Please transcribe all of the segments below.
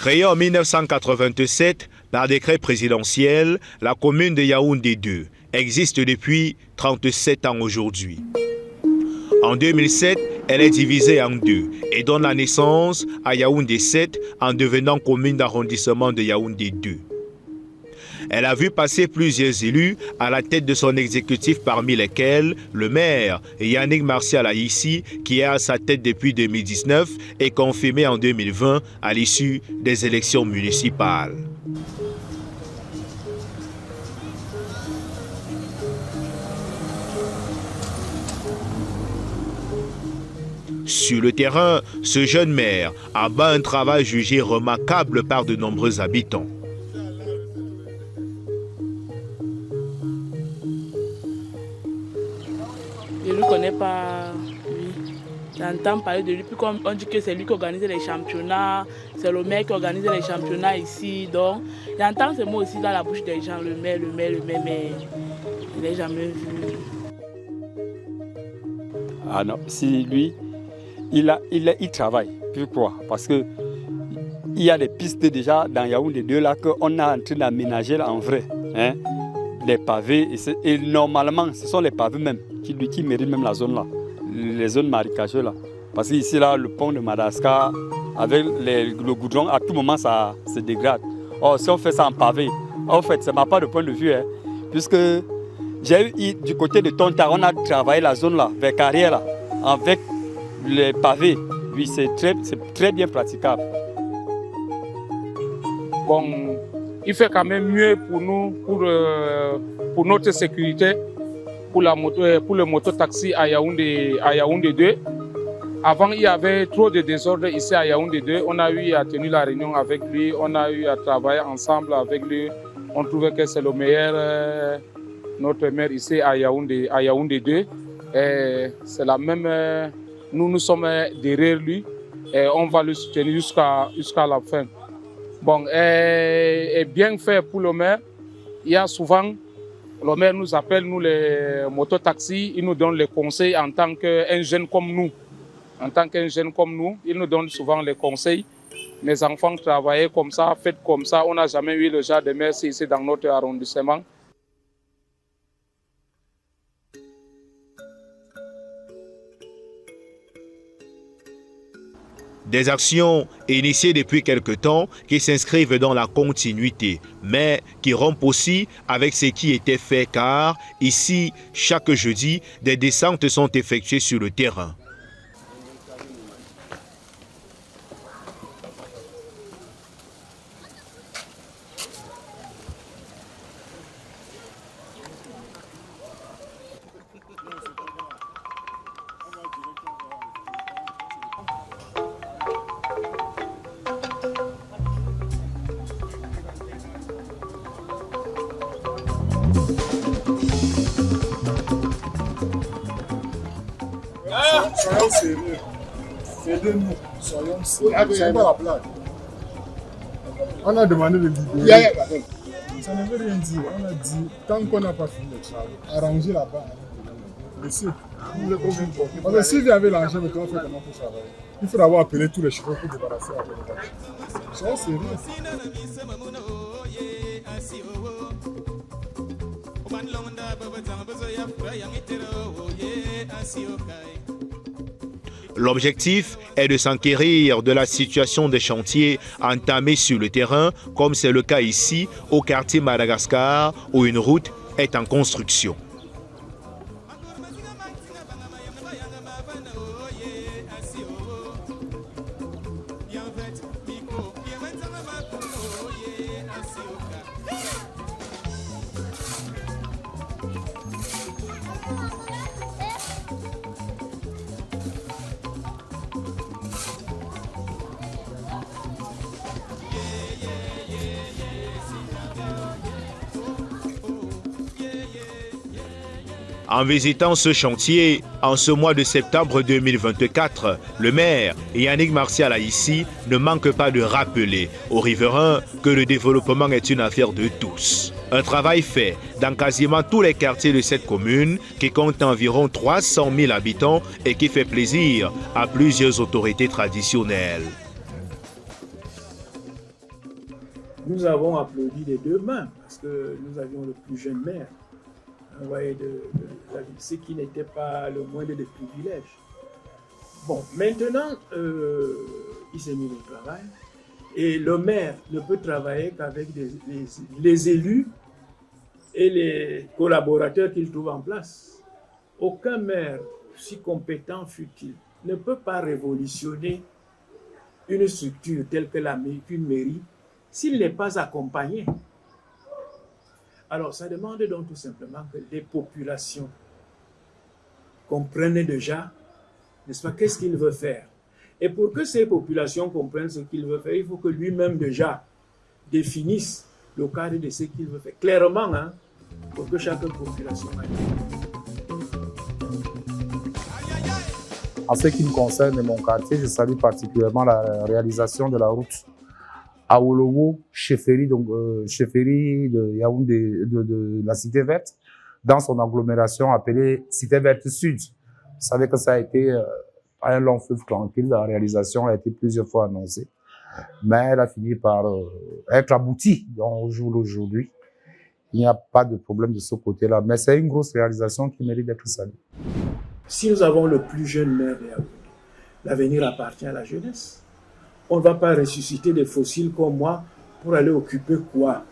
Créée en 1987 par décret présidentiel, la commune de Yaoundé 2 existe depuis 37 ans aujourd'hui. En 2007, elle est divisée en deux et donne la naissance à Yaoundé 7 en devenant commune d'arrondissement de Yaoundé 2. Elle a vu passer plusieurs élus à la tête de son exécutif, parmi lesquels le maire Yannick Martial Aïssi, qui est à sa tête depuis 2019 et confirmé en 2020 à l'issue des élections municipales. Sur le terrain, ce jeune maire abat un travail jugé remarquable par de nombreux habitants. Je ne le connais pas, lui. J'entends parler de lui, puis comme on dit que c'est lui qui organise les championnats, c'est le maire qui organise les championnats ici. Donc, j'entends ce mot aussi dans la bouche des gens, le maire, mais je ne l'ai jamais vu. Ah non, si lui, il travaille. Pourquoi? Parce que il y a des pistes déjà dans Yaoundé 2 là qu'on est en train d'aménager en vrai. Hein? Les pavés, et normalement, ce sont les pavés même qui méritent même la zone là, les zones marécageuses là. Parce qu'ici là, le pont de Madagascar, avec le goudron, à tout moment ça se dégrade. Or, si on fait ça en pavé, en fait, ça m'a pas de point de vue, hein, puisque j'ai eu du côté de Tonta, on a travaillé la zone là, vers Carrière là, avec les pavés. Oui, c'est très bien praticable. Bon, il fait quand même mieux pour nous, pour notre sécurité, pour le mototaxi à Yaoundé 2. Avant, il y avait trop de désordre ici à Yaoundé 2. On a eu à tenir la réunion avec lui, on a eu à travailler ensemble avec lui. On trouvait que c'est le meilleur, notre maire ici à Yaoundé 2. C'est la même, nous sommes derrière lui et on va le soutenir jusqu'à la fin. Bon, et bien fait pour le maire. Il y a souvent, le maire nous appelle, nous les mototaxis, il nous donne les conseils en tant qu'un jeune comme nous. En tant qu'un jeune comme nous, il nous donne souvent les conseils. Mes enfants travaillaient comme ça, faites comme ça. On n'a jamais eu le genre de maire ici dans notre arrondissement. Des actions initiées depuis quelque temps qui s'inscrivent dans la continuité, mais qui rompent aussi avec ce qui était fait, car ici, chaque jeudi, des descentes sont effectuées sur le terrain. Soyons sérieux. Aidez-nous. Soyons sérieux. C'est pas la blague. On a demandé de libérer. Ça ne veut rien dire. On a dit, tant qu'on n'a pas fini le travail, arranger là-bas. Laissez. Parce que si vous avez l'argent, mais comment faire comment pour travailler? Il faut d'abord appeler tous les chauffeurs pour débarrasser avec les tâches. Soyons sérieux. L'objectif est de s'enquérir de la situation des chantiers entamés sur le terrain, comme c'est le cas ici au quartier Madagascar, où une route est en construction. En visitant ce chantier, en ce mois de septembre 2024, le maire Yannick Martial Aïssi ne manque pas de rappeler aux riverains que le développement est une affaire de tous. Un travail fait dans quasiment tous les quartiers de cette commune qui compte environ 300 000 habitants et qui fait plaisir à plusieurs autorités traditionnelles. Nous avons applaudi des deux mains parce que nous avions le plus jeune maire, vous voyez, de la ville, ce qui n'était pas le moindre des privilèges. Bon, maintenant, il s'est mis au travail et le maire ne peut travailler qu'avec les élus et les collaborateurs qu'il trouve en place. Aucun maire, si compétent fut-il, ne peut pas révolutionner une structure telle que qu'une mairie s'il n'est pas accompagné. Alors, ça demande donc tout simplement que les populations comprennent déjà, n'est-ce pas, qu'est-ce qu'il veut faire. Et pour que ces populations comprennent ce qu'il veut faire, il faut que lui-même déjà définisse le cadre de ce qu'il veut faire. Clairement, hein, pour que chaque population aille. En ce qui me concerne mon quartier, je salue particulièrement la réalisation de la route Awolowo, chefferie, donc chefferie de Yaoundé, de la Cité Verte, dans son agglomération appelée Cité Verte Sud. Vous savez que ça a été un long fleuve tranquille. La réalisation a été plusieurs fois annoncée, mais elle a fini par être aboutie. Donc, au jour d'aujourd'hui, il n'y a pas de problème de ce côté-là. Mais c'est une grosse réalisation qui mérite d'être saluée. Si nous avons le plus jeune maire de Yaoundé, l'avenir appartient à la jeunesse. On ne va pas ressusciter des fossiles comme moi pour aller occuper quoi?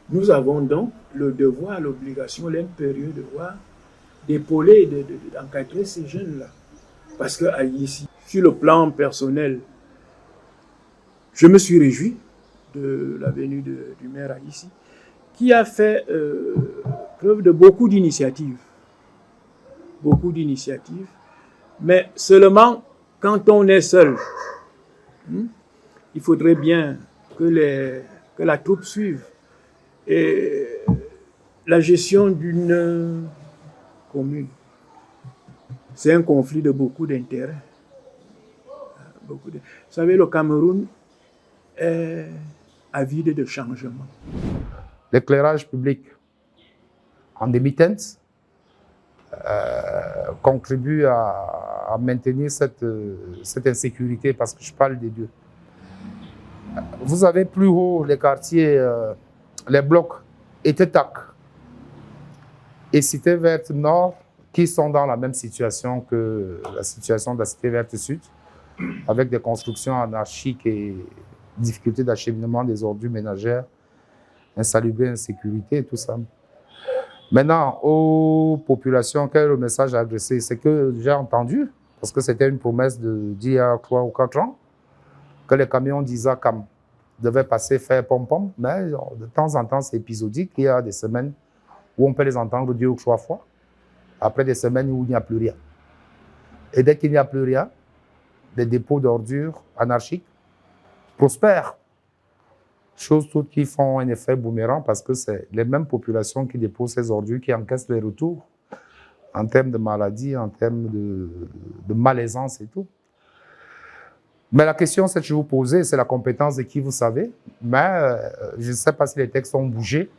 Nous avons donc le devoir, l'obligation, l'impérieux devoir d'épauler, d'encadrer ces jeunes-là. Parce que ici, sur le plan personnel, je me suis réjoui de la venue du maire Aïssi, qui a fait preuve de beaucoup d'initiatives. Beaucoup d'initiatives. Mais seulement quand on est seul, il faudrait bien que la troupe suive. Et la gestion d'une commune, c'est un conflit de beaucoup d'intérêts. Vous savez, le Cameroun est avide de changement. L'éclairage public en demi-teinte contribue à maintenir cette insécurité, parce que je parle des deux. Vous avez plus haut les quartiers, les blocs Etetac et Cité Verte Nord, qui sont dans la même situation que la situation de la Cité Verte Sud, avec des constructions anarchiques et difficultés d'acheminement des ordures ménagères, insalubrité, insécurité et tout ça. Maintenant, aux populations, quel est le message à adresser? C'est que j'ai entendu, parce que c'était une promesse d'il y a 3 ou 4 ans, que les camions d'Isacam devaient passer faire pom-pom, mais de temps en temps, c'est épisodique. Il y a des semaines où on peut les entendre 2 ou 3 fois, après des semaines où il n'y a plus rien. Et dès qu'il n'y a plus rien, des dépôts d'ordures anarchiques prospèrent. Choses toutes qui font un effet boomerang, parce que c'est les mêmes populations qui déposent ces ordures qui encaissent les retours en termes de maladies, en termes de malaisance et tout. Mais la question, c'est que je vous posais, c'est la compétence de qui vous savez, mais je ne sais pas si les textes ont bougé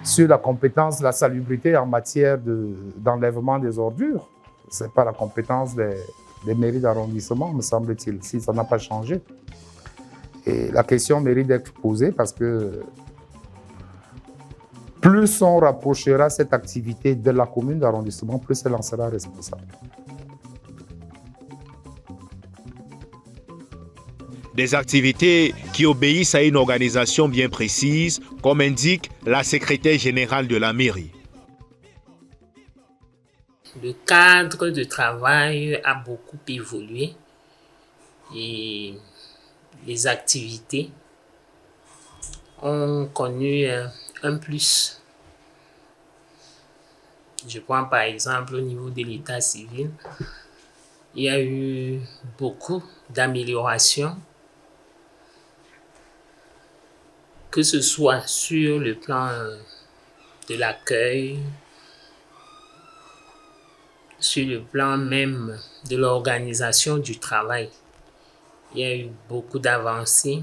sur la compétence de la salubrité en matière d'enlèvement des ordures. Ce n'est pas la compétence des mairies d'arrondissement, me semble-t-il, si ça n'a pas changé. Et la question mérite d'être posée, parce que plus on rapprochera cette activité de la commune d'arrondissement, plus elle en sera responsable. Des activités qui obéissent à une organisation bien précise, comme indique la secrétaire générale de la mairie. Le cadre de travail a beaucoup évolué et les activités ont connu un plus. Je prends par exemple au niveau de l'état civil, il y a eu beaucoup d'améliorations, que ce soit sur le plan de l'accueil, sur le plan même de l'organisation du travail. Il y a eu beaucoup d'avancées.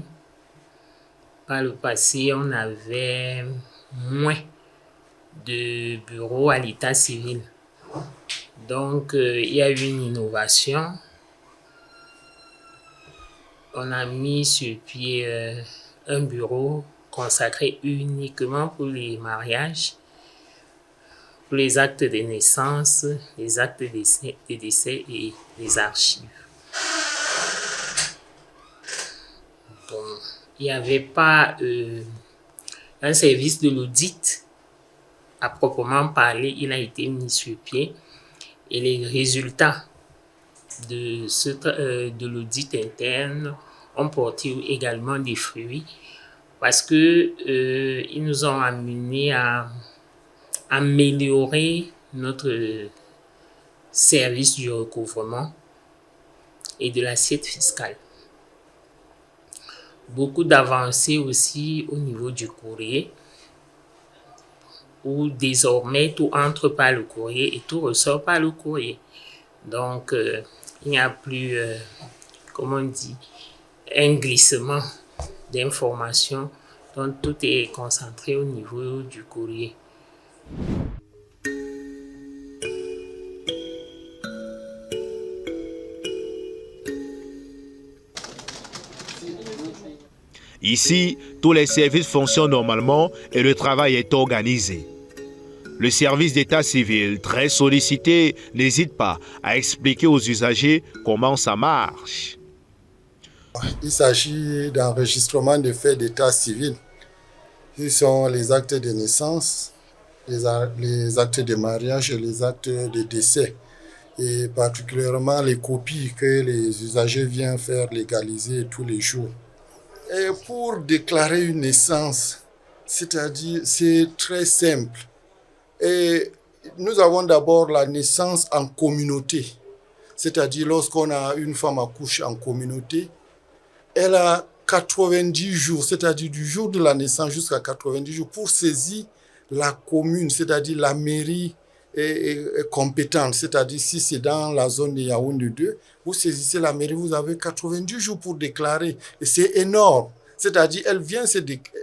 Par le passé, on avait moins de bureaux à l'état civil. Donc, il y a eu une innovation. On a mis sur pied un bureau consacré uniquement pour les mariages, pour les actes de naissance, les actes de décès et les archives. Bon, il n'y avait pas un service de l'audit à proprement parler, il a été mis sur pied et les résultats de l'audit interne ont porté également des fruits parce que ils nous ont amené à améliorer notre service du recouvrement et de l'assiette fiscale. Beaucoup d'avancées aussi au niveau du courrier, où désormais tout entre par le courrier et tout ressort par le courrier. Donc, il n'y a plus, comme on dit, un glissement d'informations, donc tout est concentré au niveau du courrier. Ici, tous les services fonctionnent normalement et le travail est organisé. Le service d'état civil, très sollicité, n'hésite pas à expliquer aux usagers comment ça marche. Il s'agit d'enregistrement de faits d'état civil. Ce sont les actes de naissance, les actes de mariage et les actes de décès. Et particulièrement les copies que les usagers viennent faire légaliser tous les jours. Et pour déclarer une naissance, c'est-à-dire c'est très simple. Et nous avons d'abord la naissance en communauté, c'est-à-dire lorsqu'on a une femme accouche en communauté, elle a 90 jours, c'est-à-dire du jour de la naissance jusqu'à 90 jours pour saisir la commune, c'est-à-dire la mairie est compétente, c'est-à-dire si c'est dans la zone de Yaoundé 2, vous saisissez la mairie, vous avez 90 jours pour déclarer et c'est énorme. C'est-à-dire, elle vient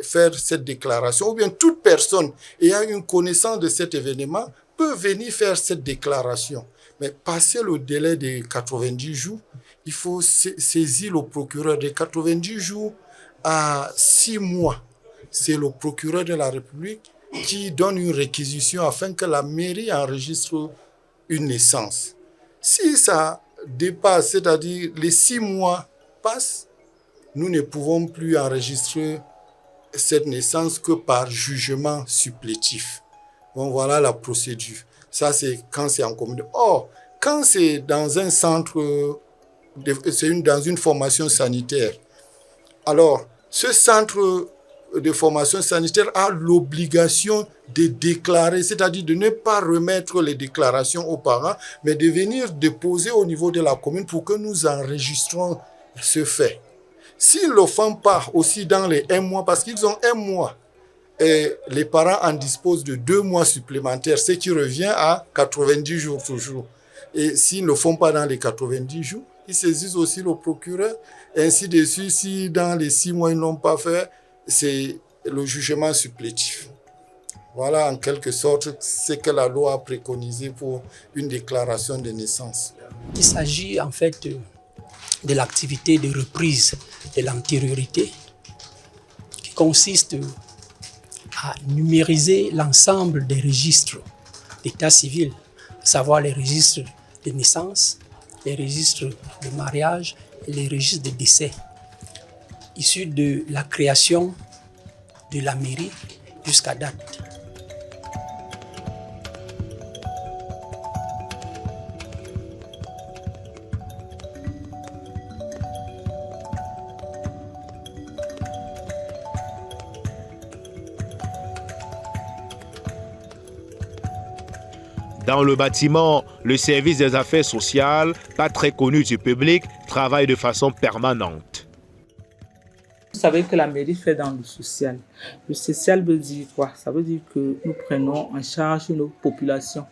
faire cette déclaration, ou bien toute personne ayant une connaissance de cet événement peut venir faire cette déclaration. Mais passer le délai de 90 jours, il faut saisir le procureur de 90 jours à 6 mois. C'est le procureur de la République qui donne une réquisition afin que la mairie enregistre une naissance. Si ça dépasse, c'est-à-dire les 6 mois passent, nous ne pouvons plus enregistrer cette naissance que par jugement supplétif. Bon, voilà la procédure. Ça, c'est quand c'est en communauté. Or, quand c'est dans un centre, dans une formation sanitaire, alors, ce centre de formation sanitaire a l'obligation de déclarer, c'est-à-dire de ne pas remettre les déclarations aux parents, mais de venir déposer au niveau de la commune pour que nous enregistrons ce fait. S'ils ne le font pas aussi dans les 1 mois, parce qu'ils ont 1 mois, et les parents en disposent de 2 mois supplémentaires, ce qui revient à 90 jours toujours. Et s'ils ne le font pas dans les 90 jours, ils saisissent aussi le procureur. Ainsi de suite, si dans les 6 mois ils ne l'ont pas fait, c'est le jugement supplétif. Voilà en quelque sorte ce que la loi a préconisé pour une déclaration de naissance. Il s'agit en fait de l'activité de reprise de l'antériorité qui consiste à numériser l'ensemble des registres d'état civil, à savoir les registres de naissance, les registres de mariage et les registres de décès, issus de la création de la mairie jusqu'à date. Dans le bâtiment, le service des affaires sociales, pas très connu du public, travaille de façon permanente. Vous savez que la mairie fait dans le social. Le social veut dire quoi? Ça veut dire que nous prenons en charge nos populations,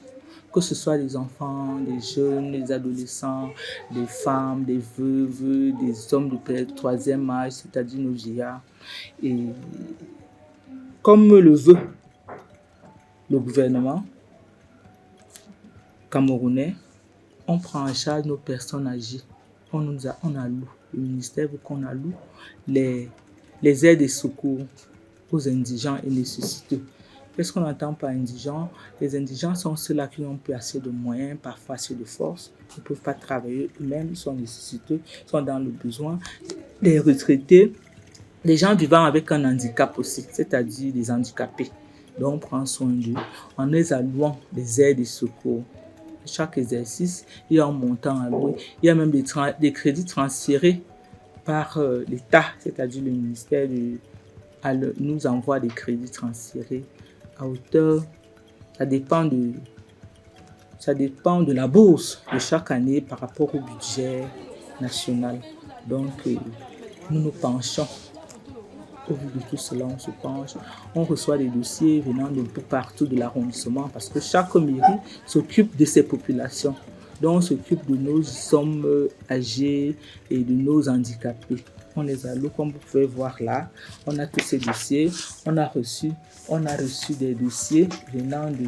que ce soit des enfants, des jeunes, des adolescents, des femmes, des veuves, des hommes de troisième âge, c'est-à-dire nos vieillards. Et comme le veut le gouvernement camerounais, on prend en charge nos personnes âgées. On alloue, le ministère veut qu'on alloue les les aides et secours aux indigents et nécessiteux. Qu'est-ce qu'on entend par indigents? Les indigents sont ceux-là qui n'ont plus assez de moyens, parfois assez de force, ils ne peuvent pas travailler eux-mêmes, ils sont nécessiteux, ils sont dans le besoin. Les retraités, les gens vivant avec un handicap aussi, c'est-à-dire des handicapés. Donc on prend soin d'eux en les allouant des aides et secours. Chaque exercice, il y a un montant alloué, il y a même des crédits transférés par l'État, c'est-à-dire le ministère nous envoie des crédits transférés à hauteur, ça dépend de la bourse de chaque année par rapport au budget national. Donc, nous nous penchons. Au vu de tout cela, on se penche. On reçoit des dossiers venant de partout de l'arrondissement parce que chaque mairie s'occupe de ses populations. Donc, on s'occupe de nos hommes âgés et de nos handicapés. On les alloue, comme vous pouvez voir là. On a tous ces dossiers. On a reçu des dossiers venant de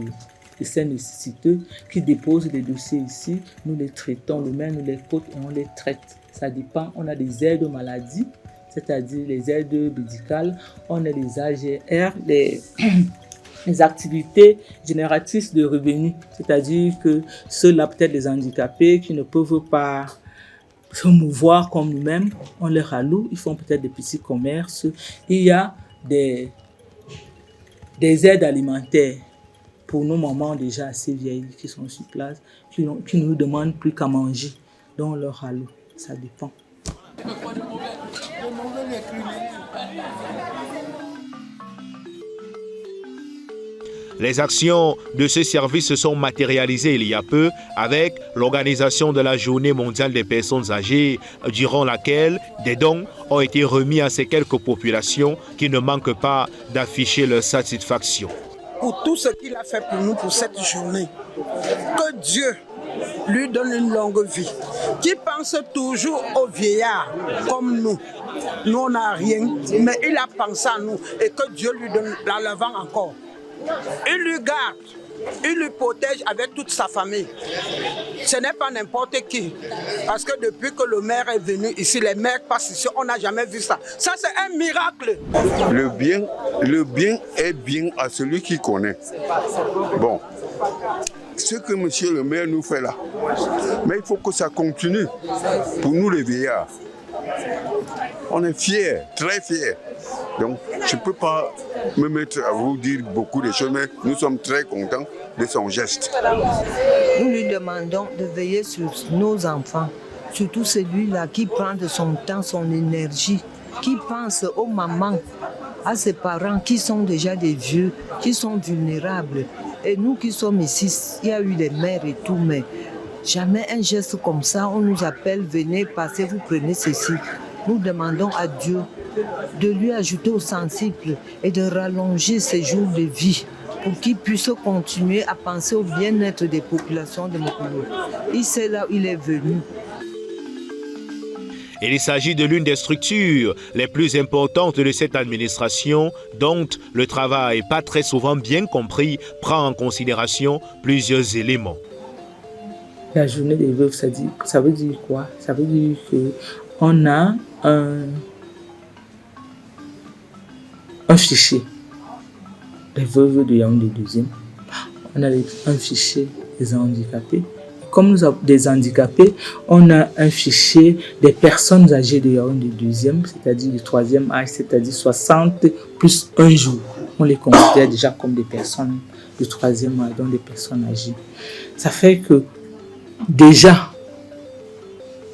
ces nécessiteux qui déposent des dossiers ici. Nous les traitons, nous les côtes et on les traite. Ça dépend. On a des aides aux maladies, c'est-à-dire les aides médicales. On a les AGR, les activités génératrices de revenus, c'est-à-dire que ceux-là, peut-être les handicapés qui ne peuvent pas se mouvoir comme nous-mêmes, on les ralloue, ils font peut-être des petits commerces. Il y a des aides alimentaires pour nos mamans déjà assez vieilles qui sont sur place, qui ne nous demandent plus qu'à manger. Donc on leur ralloue, ça dépend. Les actions de ce service se sont matérialisées il y a peu avec l'organisation de la Journée mondiale des personnes âgées, durant laquelle des dons ont été remis à ces quelques populations qui ne manquent pas d'afficher leur satisfaction. Pour tout ce qu'il a fait pour nous pour cette journée, que Dieu lui donne une longue vie, qui pense toujours aux vieillards comme nous. Nous, on n'a rien, mais il a pensé à nous et que Dieu lui donne la levant encore. Il lui garde, il lui protège avec toute sa famille. Ce n'est pas n'importe qui. Parce que depuis que le maire est venu ici, les maires passent ici, on n'a jamais vu ça. Ça, c'est un miracle. Le bien est bien à celui qui connaît. Bon, ce que monsieur le maire nous fait là, mais il faut que ça continue pour nous les vieillards. On est fiers, très fiers. Donc, je ne peux pas me mettre à vous dire beaucoup de choses, mais nous sommes très contents de son geste. Nous lui demandons de veiller sur nos enfants, surtout celui-là qui prend de son temps, son énergie, qui pense aux mamans, à ses parents qui sont déjà des vieux, qui sont vulnérables. Et nous qui sommes ici, il y a eu des mères et tout, mais jamais un geste comme ça, on nous appelle, venez, passez, vous prenez ceci. Nous demandons à Dieu de lui ajouter au sensible et de rallonger ses jours de vie pour qu'il puisse continuer à penser au bien-être des populations de Mokolo. Il sait là où il est venu. Il s'agit de l'une des structures les plus importantes de cette administration, dont le travail, pas très souvent bien compris, prend en considération plusieurs éléments. La journée des veuves, ça veut dire quoi? Ça veut dire qu'on a un fichier des veuves de Yaoundé 2e. On a un fichier des handicapés. Comme nous avons des handicapés, on a un fichier des personnes âgées de Yaoundé 2e, c'est-à-dire du 3e âge, c'est-à-dire 60 plus 1 jour. On les considère déjà comme des personnes du 3e âge, donc des personnes âgées. Ça fait que déjà,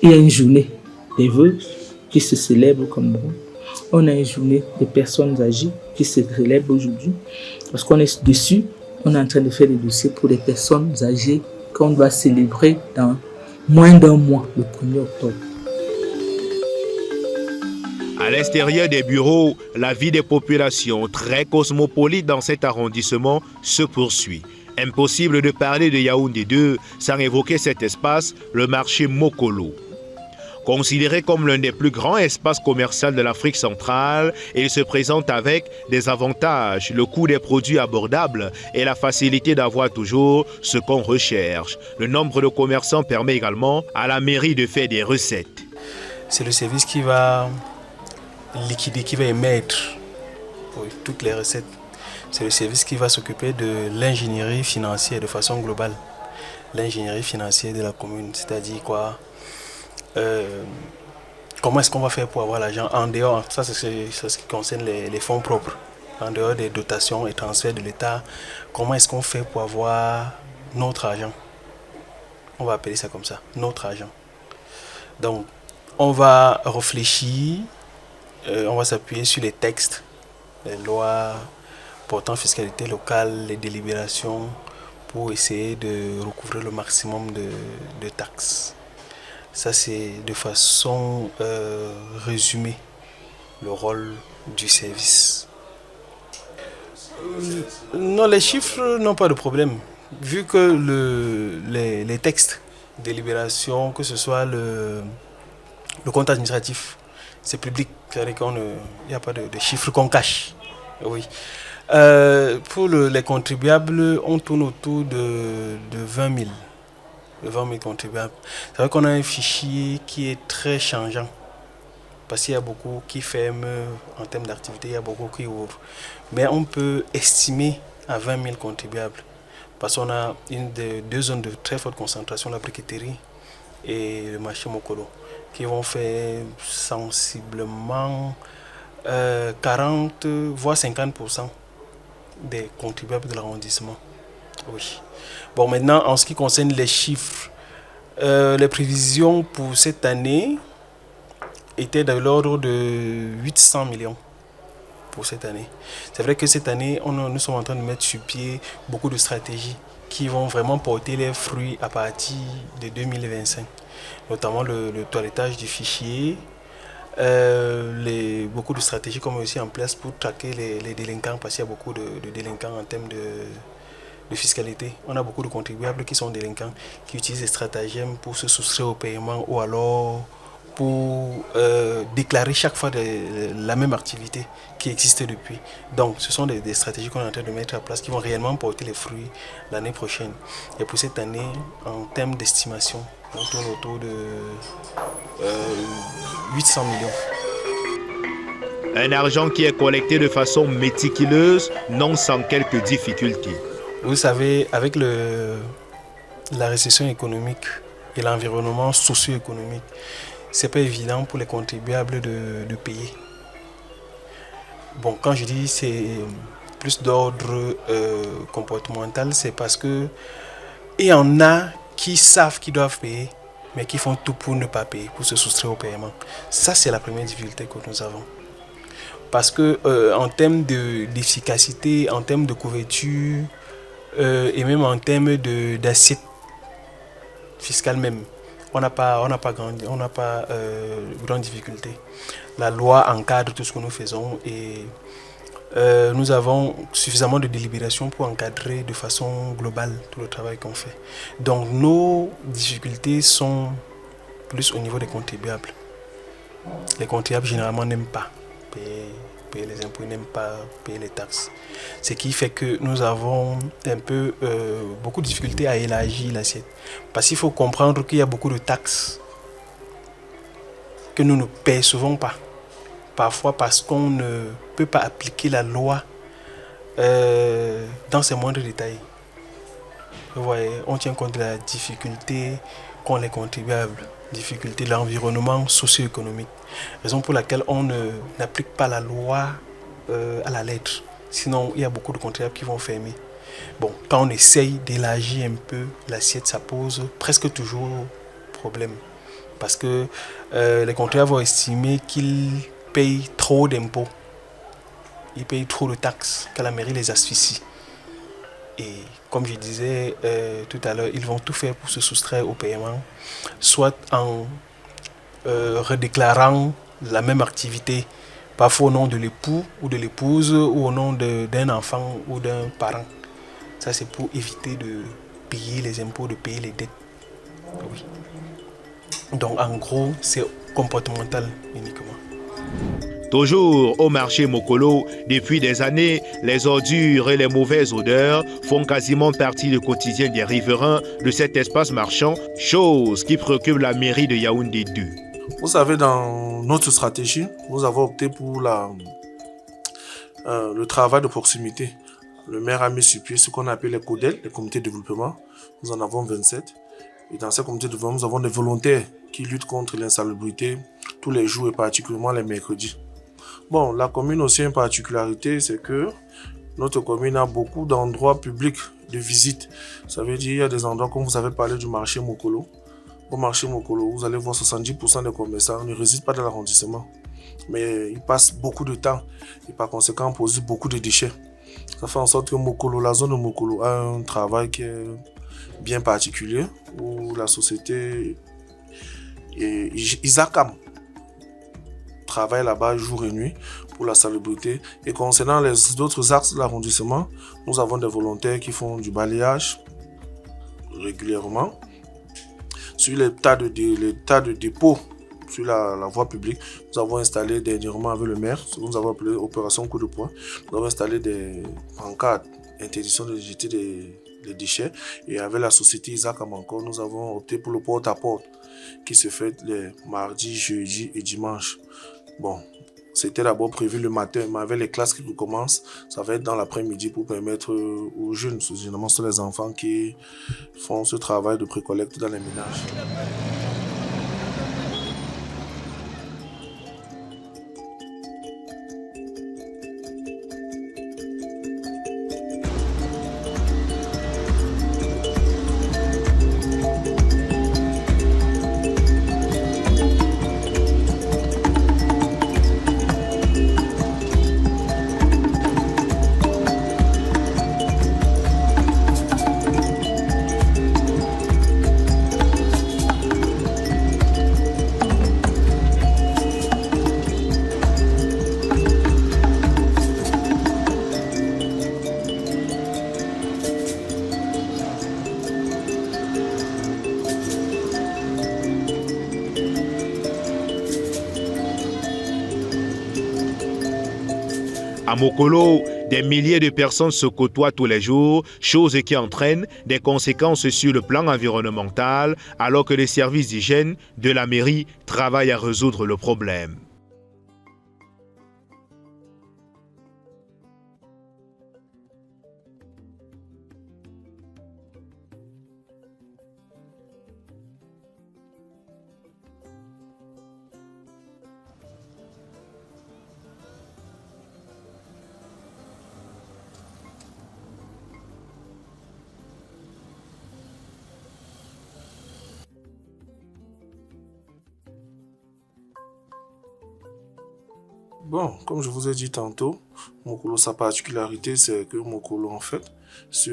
il y a une journée des veuves qui se célèbre au Cameroun. On a une journée des personnes âgées qui se célèbre aujourd'hui. Parce qu'on est dessus, on est en train de faire des dossiers pour les personnes âgées qu'on doit célébrer dans moins d'un mois, le 1er octobre. À l'extérieur des bureaux, la vie des populations très cosmopolite dans cet arrondissement se poursuit. Impossible de parler de Yaoundé 2 sans évoquer cet espace, le marché Mokolo. Considéré comme l'un des plus grands espaces commerciaux de l'Afrique centrale, il se présente avec des avantages, le coût des produits abordables et la facilité d'avoir toujours ce qu'on recherche. Le nombre de commerçants permet également à la mairie de faire des recettes. C'est le service qui va liquider, qui va émettre toutes les recettes. C'est le service qui va s'occuper de l'ingénierie financière de façon globale. L'ingénierie financière de la commune, c'est-à-dire quoi, comment est-ce qu'on va faire pour avoir l'argent en dehors, ça c'est ce qui concerne les fonds propres, en dehors des dotations et transferts de l'État, comment est-ce qu'on fait pour avoir notre argent? On va appeler ça comme ça, notre argent. Donc, on va réfléchir, on va s'appuyer sur les textes, les lois portant fiscalité locale, les délibérations, pour essayer de recouvrer le maximum de taxes. Ça, c'est de façon résumée le rôle du service. Non, les chiffres n'ont pas de problème. Vu que les textes, délibération, que ce soit le compte administratif, c'est public, c'est-à-dire qu'il n'y a pas de chiffres qu'on cache. Oui. Pour les contribuables, on tourne autour de 20 000. De 20 000 contribuables. C'est vrai qu'on a un fichier qui est très changeant. Parce qu'il y a beaucoup qui ferment en termes d'activité, il y a beaucoup qui ouvrent. Mais on peut estimer à 20 000 contribuables. Parce qu'on a deux zones de très forte concentration, la briqueterie et le marché Mokolo, qui vont faire sensiblement 40 voire 50% des contribuables de l'arrondissement. Oui. Bon, maintenant, en ce qui concerne les chiffres, les prévisions pour cette année étaient de l'ordre de 800 millions pour cette année. C'est vrai que cette année, nous sommes en train de mettre sur pied beaucoup de stratégies qui vont vraiment porter les fruits à partir de 2025. Notamment le toilettage du fichier, beaucoup de stratégies qu'on met aussi en place pour traquer les délinquants, parce qu'il y a beaucoup de délinquants en termes de fiscalité. On a beaucoup de contribuables qui sont délinquants, qui utilisent des stratagèmes pour se soustraire au paiement ou alors pour déclarer chaque fois la même activité qui existe depuis. Donc ce sont des stratégies qu'on est en train de mettre en place qui vont réellement porter les fruits l'année prochaine. Et pour cette année, en termes d'estimation, on tourne autour de 800 millions. Un argent qui est collecté de façon méticuleuse, non sans quelques difficultés. Vous savez, avec la récession économique et l'environnement socio-économique, c'est pas évident pour les contribuables de payer. Bon, quand je dis c'est plus d'ordre comportemental, c'est parce que il y en a qui savent qu'ils doivent payer, mais qui font tout pour ne pas payer, pour se soustraire au paiement. Ça, c'est la première difficulté que nous avons. Parce que en termes d'efficacité, en termes de couverture, et même en termes d'assiette fiscale même, on n'a pas grande difficulté. La loi encadre tout ce que nous faisons et nous avons suffisamment de délibération pour encadrer de façon globale tout le travail qu'on fait. Donc nos difficultés sont plus au niveau des contribuables. Les contribuables généralement n'aiment pas payer les impôts, ils n'aiment pas payer les taxes. Ce qui fait que nous avons un peu beaucoup de difficultés à élargir l'assiette. Parce qu'il faut comprendre qu'il y a beaucoup de taxes que nous ne percevons pas. Parfois parce qu'on ne peut pas appliquer la loi dans ses moindres détails. Vous voyez, on tient compte de la difficulté qu'ont les contribuables, difficulté de l'environnement socio-économique. Raison pour laquelle on n'applique pas la loi à la lettre. Sinon, il y a beaucoup de contribuables qui vont fermer. Bon, quand on essaye d'élargir un peu l'assiette, ça pose presque toujours problème. Parce que les contribuables vont estimer qu'ils payent trop d'impôts. Ils payent trop de taxes, que la mairie les asphyxie. Et comme je disais tout à l'heure, ils vont tout faire pour se soustraire au paiement, soit en redéclarant la même activité, parfois au nom de l'époux ou de l'épouse ou au nom d'un enfant ou d'un parent. Ça, c'est pour éviter de payer les impôts, de payer les dettes. Oui. Donc, en gros, c'est comportemental uniquement. Toujours au marché Mokolo, depuis des années, les ordures et les mauvaises odeurs font quasiment partie du quotidien des riverains de cet espace marchand, chose qui préoccupe la mairie de Yaoundé 2. Vous savez, dans notre stratégie, nous avons opté pour le travail de proximité. Le maire a mis sur pied ce qu'on appelle les CODEL, les comités de développement. Nous en avons 27. Et dans ces comités de développement, nous avons des volontaires qui luttent contre l'insalubrité tous les jours et particulièrement les mercredis. Bon, la commune aussi a une particularité, c'est que notre commune a beaucoup d'endroits publics de visite. Ça veut dire qu'il y a des endroits, comme vous avez parlé du marché Mokolo. Au marché Mokolo, vous allez voir 70% des commerçants ne résident pas dans l'arrondissement. Mais ils passent beaucoup de temps et par conséquent produisent beaucoup de déchets. Ça fait en sorte que Mokolo, la zone de Mokolo a un travail qui est bien particulier où la société Isakam travaille là-bas jour et nuit pour la salubrité. Et concernant les autres axes de l'arrondissement, nous avons des volontaires qui font du balayage régulièrement. Sur les tas de dépôts sur la voie publique, nous avons installé dernièrement avec le maire, ce que nous avons appelé opération coup de poing. Nous avons installé des pancartes, interdiction de jeter des déchets. Et avec la société Isakam encore, nous avons opté pour le porte-à-porte qui se fait les mardis, jeudis et dimanches. Bon, c'était d'abord prévu le matin, mais avec les classes qui commencent, ça va être dans l'après-midi pour permettre aux jeunes, généralement ce sont les enfants qui font ce travail de précollecte dans les ménages. À Mokolo, des milliers de personnes se côtoient tous les jours, chose qui entraîne des conséquences sur le plan environnemental, alors que les services d'hygiène de la mairie travaillent à résoudre le problème. Bon, comme je vous ai dit tantôt, Mokolo, sa particularité, c'est que Mokolo, en fait, si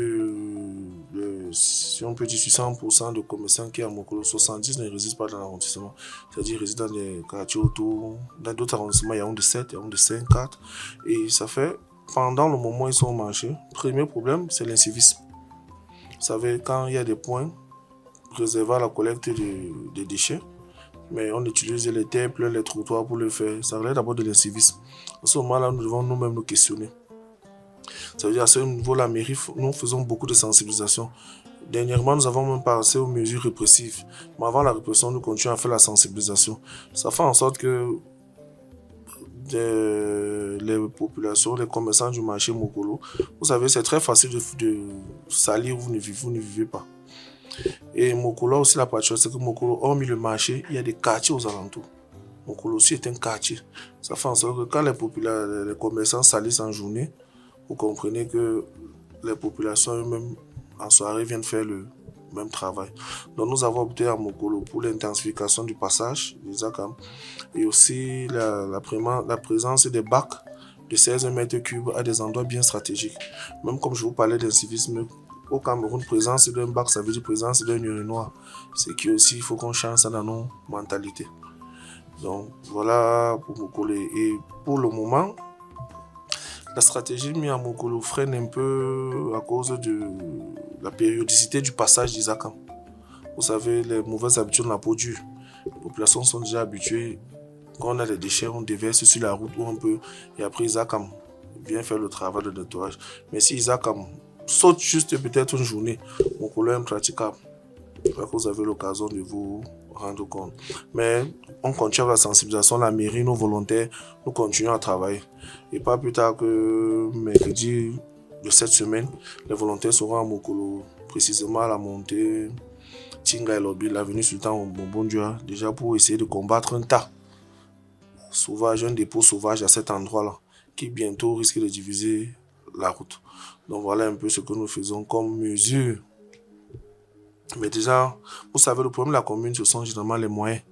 on peut dire sur 100% de commerçants qui sont à Mokolo, 70 ne résident pas dans l'arrondissement. C'est-à-dire, ils résident dans les quartiers autour, dans d'autres arrondissements, il y a un de 7, il y a un de 5, 4. Et ça fait, pendant le moment où ils sont au marché, le premier problème, c'est l'incivisme. Vous savez, quand il y a des points réservés à la collecte des déchets, mais on utilise les temples, les trottoirs pour le faire. Ça relève d'abord de l'incivisme. À ce moment-là, nous devons nous-mêmes nous questionner. Ça veut dire à ce niveau, la mairie, nous faisons beaucoup de sensibilisation. Dernièrement, nous avons même passé aux mesures répressives. Mais avant la répression, nous continuons à faire la sensibilisation. Ça fait en sorte que les populations, les commerçants du marché Mokolo, vous savez, c'est très facile de salir où vous ne vivez pas. Et Mokolo aussi, la particularité, c'est que Mokolo, hormis le marché, il y a des quartiers aux alentours. Mokolo aussi est un quartier. Ça fait en sorte que quand les commerçants salissent en journée, vous comprenez que les populations eux-mêmes, en soirée, viennent faire le même travail. Donc nous avons opté à Mokolo pour l'intensification du passage des ACAM et aussi la présence des bacs de 16 mètres cubes à des endroits bien stratégiques. Même comme je vous parlais d'incivisme, au Cameroun, présence d'un bac, ça veut dire présence d'un urinoir. C'est qu'il faut qu'on change ça dans nos mentalités. Donc voilà pour Mokolo. Et pour le moment, la stratégie mise à Mokolo freine un peu à cause de la périodicité du passage des ACAM. Vous savez, les mauvaises habitudes de la peau dure. Les populations sont déjà habituées. Quand on a des déchets, on déverse sur la route où on peut. Et après, Isakam vient faire le travail de nettoyage. Mais si Isakam saute juste peut-être une journée, Mokolo est impraticable. Je crois que vous avez l'occasion de vous rendre compte. Mais on continue avec la sensibilisation, la mairie, nos volontaires, nous continuons à travailler. Et pas plus tard que mercredi de cette semaine, les volontaires seront à Mokolo, précisément à la montée Tinga et Lobby, l'avenue Sultan Bombondua, déjà pour essayer de combattre un tas sauvage, un dépôt sauvage à cet endroit-là, qui bientôt risque de diviser la route. Donc voilà un peu ce que nous faisons comme mesure. Mais déjà, vous savez, le problème de la commune, ce sont généralement les moyens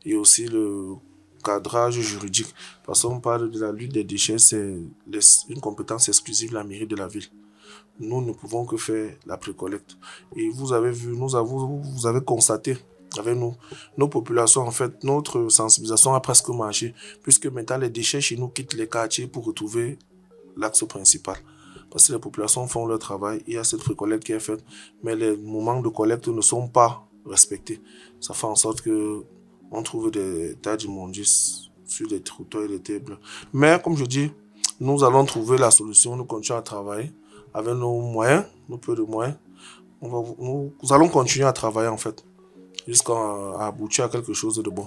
et aussi le cadrage juridique. Parce qu'on parle de la lutte des déchets, c'est une compétence exclusive de la mairie de la ville. Nous ne pouvons que faire la précollecte. Et vous avez vu, vous avez constaté avec nous, nos populations, en fait, notre sensibilisation a presque marché, puisque maintenant les déchets chez nous quittent les quartiers pour retrouver l'axe principal. Parce que les populations font leur travail, il y a cette précollecte qui est faite, mais les moments de collecte ne sont pas respectés. Ça fait en sorte qu'on trouve des tas d'immondices sur les trottoirs et les tables. Mais comme je dis, nous allons trouver la solution, nous continuons à travailler avec nos moyens, nos peu de moyens. Nous allons continuer à travailler en fait, jusqu'à aboutir à quelque chose de bon.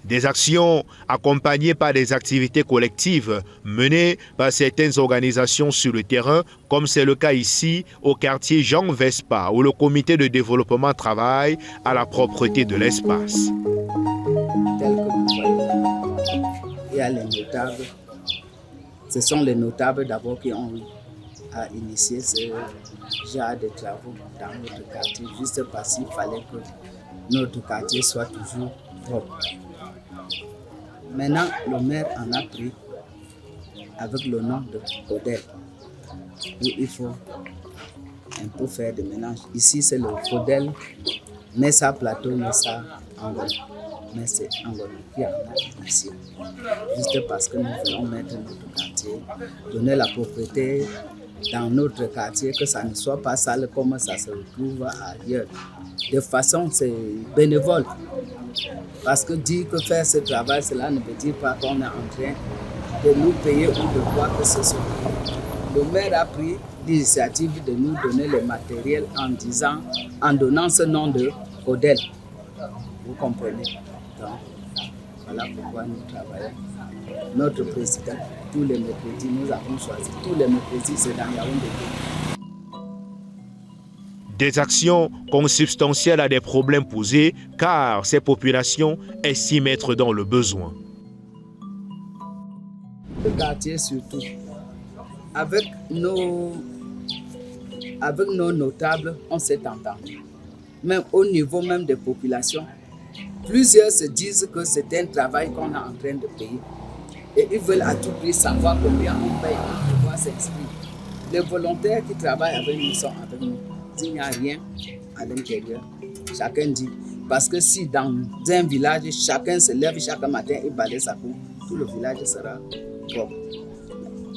Des actions accompagnées par des activités collectives menées par certaines organisations sur le terrain, comme c'est le cas ici au quartier Jean Vespa, où le comité de développement travaille à la propreté de l'espace. Tel que vous voyez, il y a les notables. Ce sont les notables d'abord qui ont initié ce genre de travaux dans notre quartier, juste parce qu'il fallait que notre quartier soit toujours propre. Maintenant, le maire en a pris avec le nom de Codel, où il faut un peu faire de ménage. Ici, c'est le Codel, Messa Plateau, Messa Angola. Mais c'est Angola qui en a ici. Juste parce que nous voulons mettre notre quartier, donner la propriété dans notre quartier, que ça ne soit pas sale comme ça se retrouve ailleurs. De façon, c'est bénévole. Parce que dire que faire ce travail, cela ne veut dire pas qu'on est en train de nous payer ou de quoi que ce soit. Le maire a pris l'initiative de nous donner le matériel en donnant ce nom de Codel. Vous comprenez? Donc, voilà pourquoi nous travaillons. Notre président, tous les mercredis, nous avons choisi. Tous les mercredis, c'est dans Yaoundé. Des actions consubstantielles à des problèmes posés, car ces populations estiment être dans le besoin. Le quartier surtout, avec nos notables, on s'est entendu. Même au niveau même des populations, plusieurs se disent que c'est un travail qu'on est en train de payer. Et ils veulent à tout prix savoir combien on paye pour pouvoir s'exprimer. Les volontaires qui travaillent avec nous sont avec nous. Il n'y a rien à l'intérieur. Chacun dit. Parce que si dans un village, chacun se lève chaque matin et balaye sa cour, tout le village sera propre.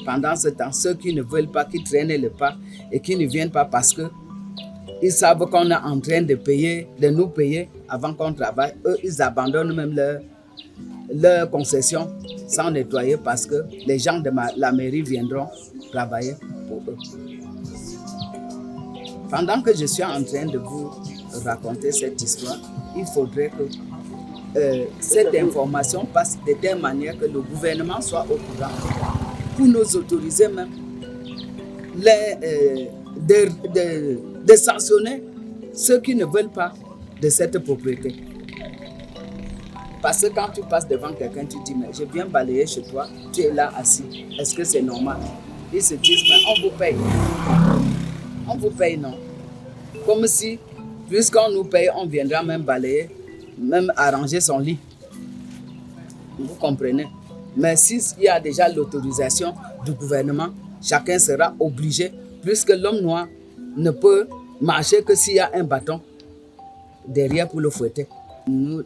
Pendant ce temps, ceux qui ne veulent pas, qui traînent le pas et qui ne viennent pas parce qu'ils savent qu'on est en train de nous payer avant qu'on travaille, eux, ils abandonnent même leur concession sans nettoyer parce que les gens de la mairie viendront travailler pour eux. Pendant que je suis en train de vous raconter cette histoire, il faudrait que cette information passe de telle manière que le gouvernement soit au courant pour nous autoriser même de sanctionner ceux qui ne veulent pas de cette propriété. Parce que quand tu passes devant quelqu'un, tu dis, mais je viens balayer chez toi, tu es là assis, est-ce que c'est normal? Ils se disent, mais on vous paye. On vous paye, non. Comme si, puisqu'on nous paye, on viendra même balayer, même arranger son lit. Vous comprenez? Mais s'il y a déjà l'autorisation du gouvernement, chacun sera obligé, puisque l'homme noir ne peut marcher que s'il y a un bâton derrière pour le fouetter. Nous,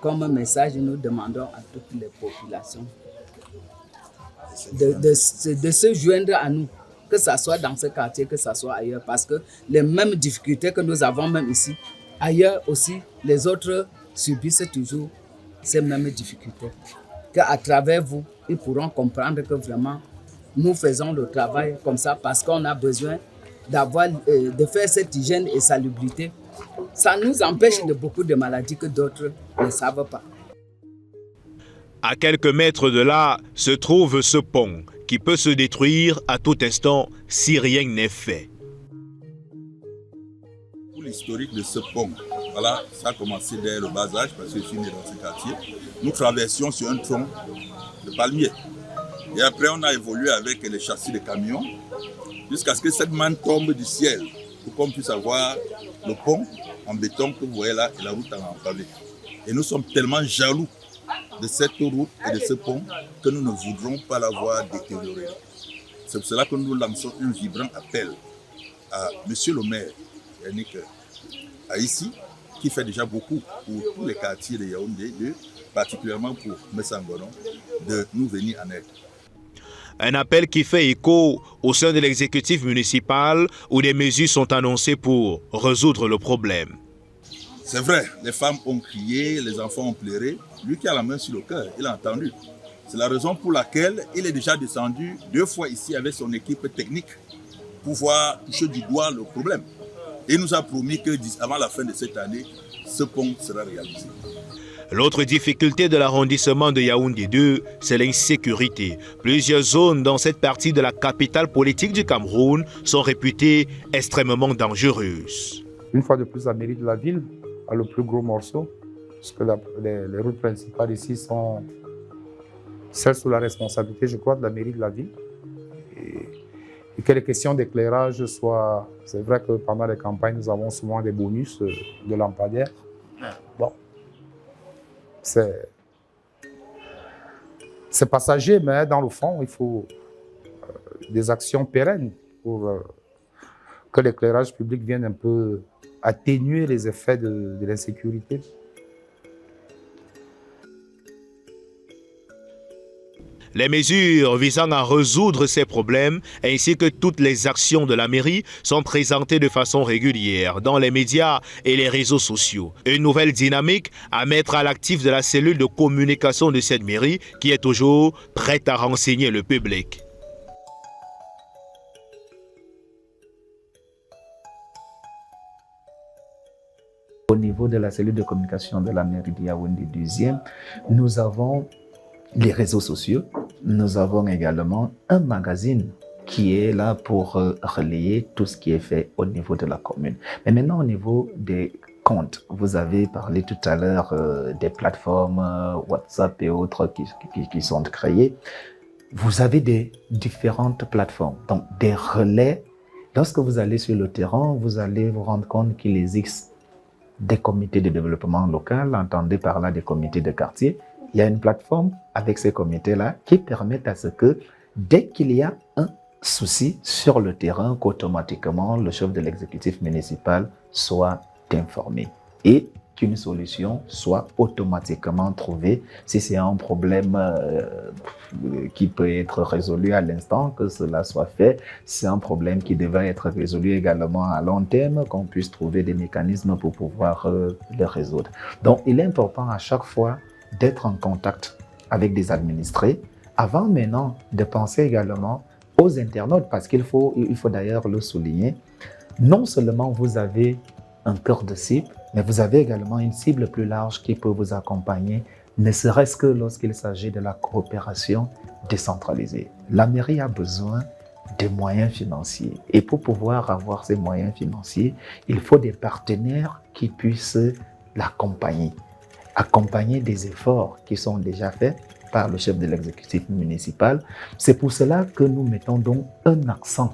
comme message, nous demandons à toutes les populations de se joindre à nous, que ce soit dans ce quartier, que ce soit ailleurs, parce que les mêmes difficultés que nous avons même ici, ailleurs aussi, les autres subissent toujours ces mêmes difficultés. Qu'à travers vous, ils pourront comprendre que vraiment, nous faisons le travail comme ça parce qu'on a besoin de faire cette hygiène et salubrité. Ça nous empêche de beaucoup de maladies que d'autres ne savent pas. À quelques mètres de là se trouve ce pont qui peut se détruire à tout instant si rien n'est fait. Pour l'historique de ce pont, voilà, ça a commencé dès le bas âge parce que je suis né dans ce quartier. Nous traversions sur un tronc de palmier. Et après, on a évolué avec les châssis de camions jusqu'à ce que cette manne tombe du ciel pour qu'on puisse avoir le pont en béton que vous voyez là et la route en pavé. Et nous sommes tellement jaloux de cette route et de ce pont que nous ne voudrons pas la voir détériorée. C'est pour cela que nous lançons un vibrant appel à Monsieur le maire, Yannick Aïssi, qui fait déjà beaucoup pour tous les quartiers de Yaoundé, particulièrement pour Messangono, de nous venir en aide. Un appel qui fait écho au sein de l'exécutif municipal où des mesures sont annoncées pour résoudre le problème. C'est vrai, les femmes ont crié, les enfants ont pleuré. Lui qui a la main sur le cœur, il a entendu. C'est la raison pour laquelle il est déjà descendu 2 fois ici avec son équipe technique pour pouvoir toucher du doigt le problème. Et il nous a promis que avant la fin de cette année, ce pont sera réalisé. L'autre difficulté de l'arrondissement de Yaoundé 2, c'est l'insécurité. Plusieurs zones dans cette partie de la capitale politique du Cameroun sont réputées extrêmement dangereuses. Une fois de plus, la mairie de la ville a le plus gros morceau, parce que les routes principales ici sont celles sous la responsabilité, je crois, de la mairie de la ville. Et que les questions d'éclairage soient... C'est vrai que pendant les campagnes, nous avons souvent des bonus de lampadaires. Bon. C'est passager, mais dans le fond, il faut des actions pérennes pour que l'éclairage public vienne un peu atténuer les effets de l'insécurité. Les mesures visant à résoudre ces problèmes ainsi que toutes les actions de la mairie sont présentées de façon régulière dans les médias et les réseaux sociaux. Une nouvelle dynamique à mettre à l'actif de la cellule de communication de cette mairie qui est toujours prête à renseigner le public. Au niveau de la cellule de communication de la mairie de Yaoundé 2e, nous avons les réseaux sociaux. Nous avons également un magazine qui est là pour relayer tout ce qui est fait au niveau de la commune. Mais maintenant, au niveau des comptes, vous avez parlé tout à l'heure des plateformes WhatsApp et autres qui sont créées. Vous avez des différentes plateformes, donc des relais. Lorsque vous allez sur le terrain, vous allez vous rendre compte qu'il existe des comités de développement local, entendez par là des comités de quartier. Il y a une plateforme avec ces comités-là qui permettent à ce que dès qu'il y a un souci sur le terrain, qu'automatiquement le chef de l'exécutif municipal soit informé et qu'une solution soit automatiquement trouvée. Si c'est un problème qui peut être résolu à l'instant, que cela soit fait. C'est un problème qui devrait être résolu également à long terme, qu'on puisse trouver des mécanismes pour pouvoir le résoudre. Donc il est important à chaque fois d'être en contact avec des administrés, avant maintenant de penser également aux internautes, parce qu'il faut d'ailleurs le souligner, non seulement vous avez un cœur de cible, mais vous avez également une cible plus large qui peut vous accompagner, ne serait-ce que lorsqu'il s'agit de la coopération décentralisée. La mairie a besoin de moyens financiers, et pour pouvoir avoir ces moyens financiers, il faut des partenaires qui puissent l'accompagner. Accompagner des efforts qui sont déjà faits par le chef de l'exécutif municipal. C'est pour cela que nous mettons donc un accent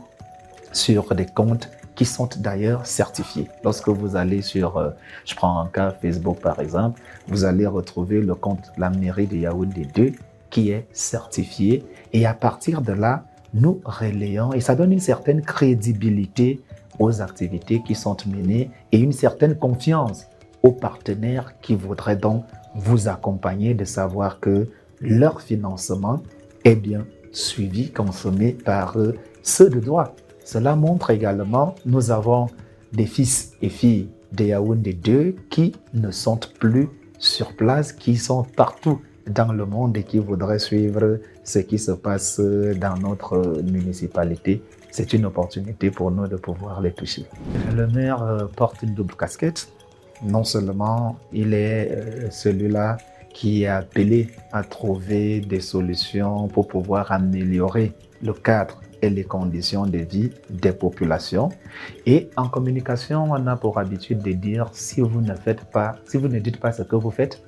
sur des comptes qui sont d'ailleurs certifiés. Lorsque vous allez sur, je prends un cas Facebook par exemple, vous allez retrouver le compte La Mairie de Yaoundé 2 qui est certifié, et à partir de là, nous relayons, et ça donne une certaine crédibilité aux activités qui sont menées et une certaine confiance aux partenaires qui voudraient donc vous accompagner, de savoir que leur financement est bien suivi, consommé par ceux de droit. Cela montre également, nous avons des fils et filles de Yaoundé 2 qui ne sont plus sur place, qui sont partout dans le monde et qui voudraient suivre ce qui se passe dans notre municipalité, c'est une opportunité pour nous de pouvoir les toucher. Le maire porte une double casquette. Non seulement il est celui-là qui est appelé à trouver des solutions pour pouvoir améliorer le cadre et les conditions de vie des populations. Et en communication, on a pour habitude de dire si vous ne dites pas ce que vous faites,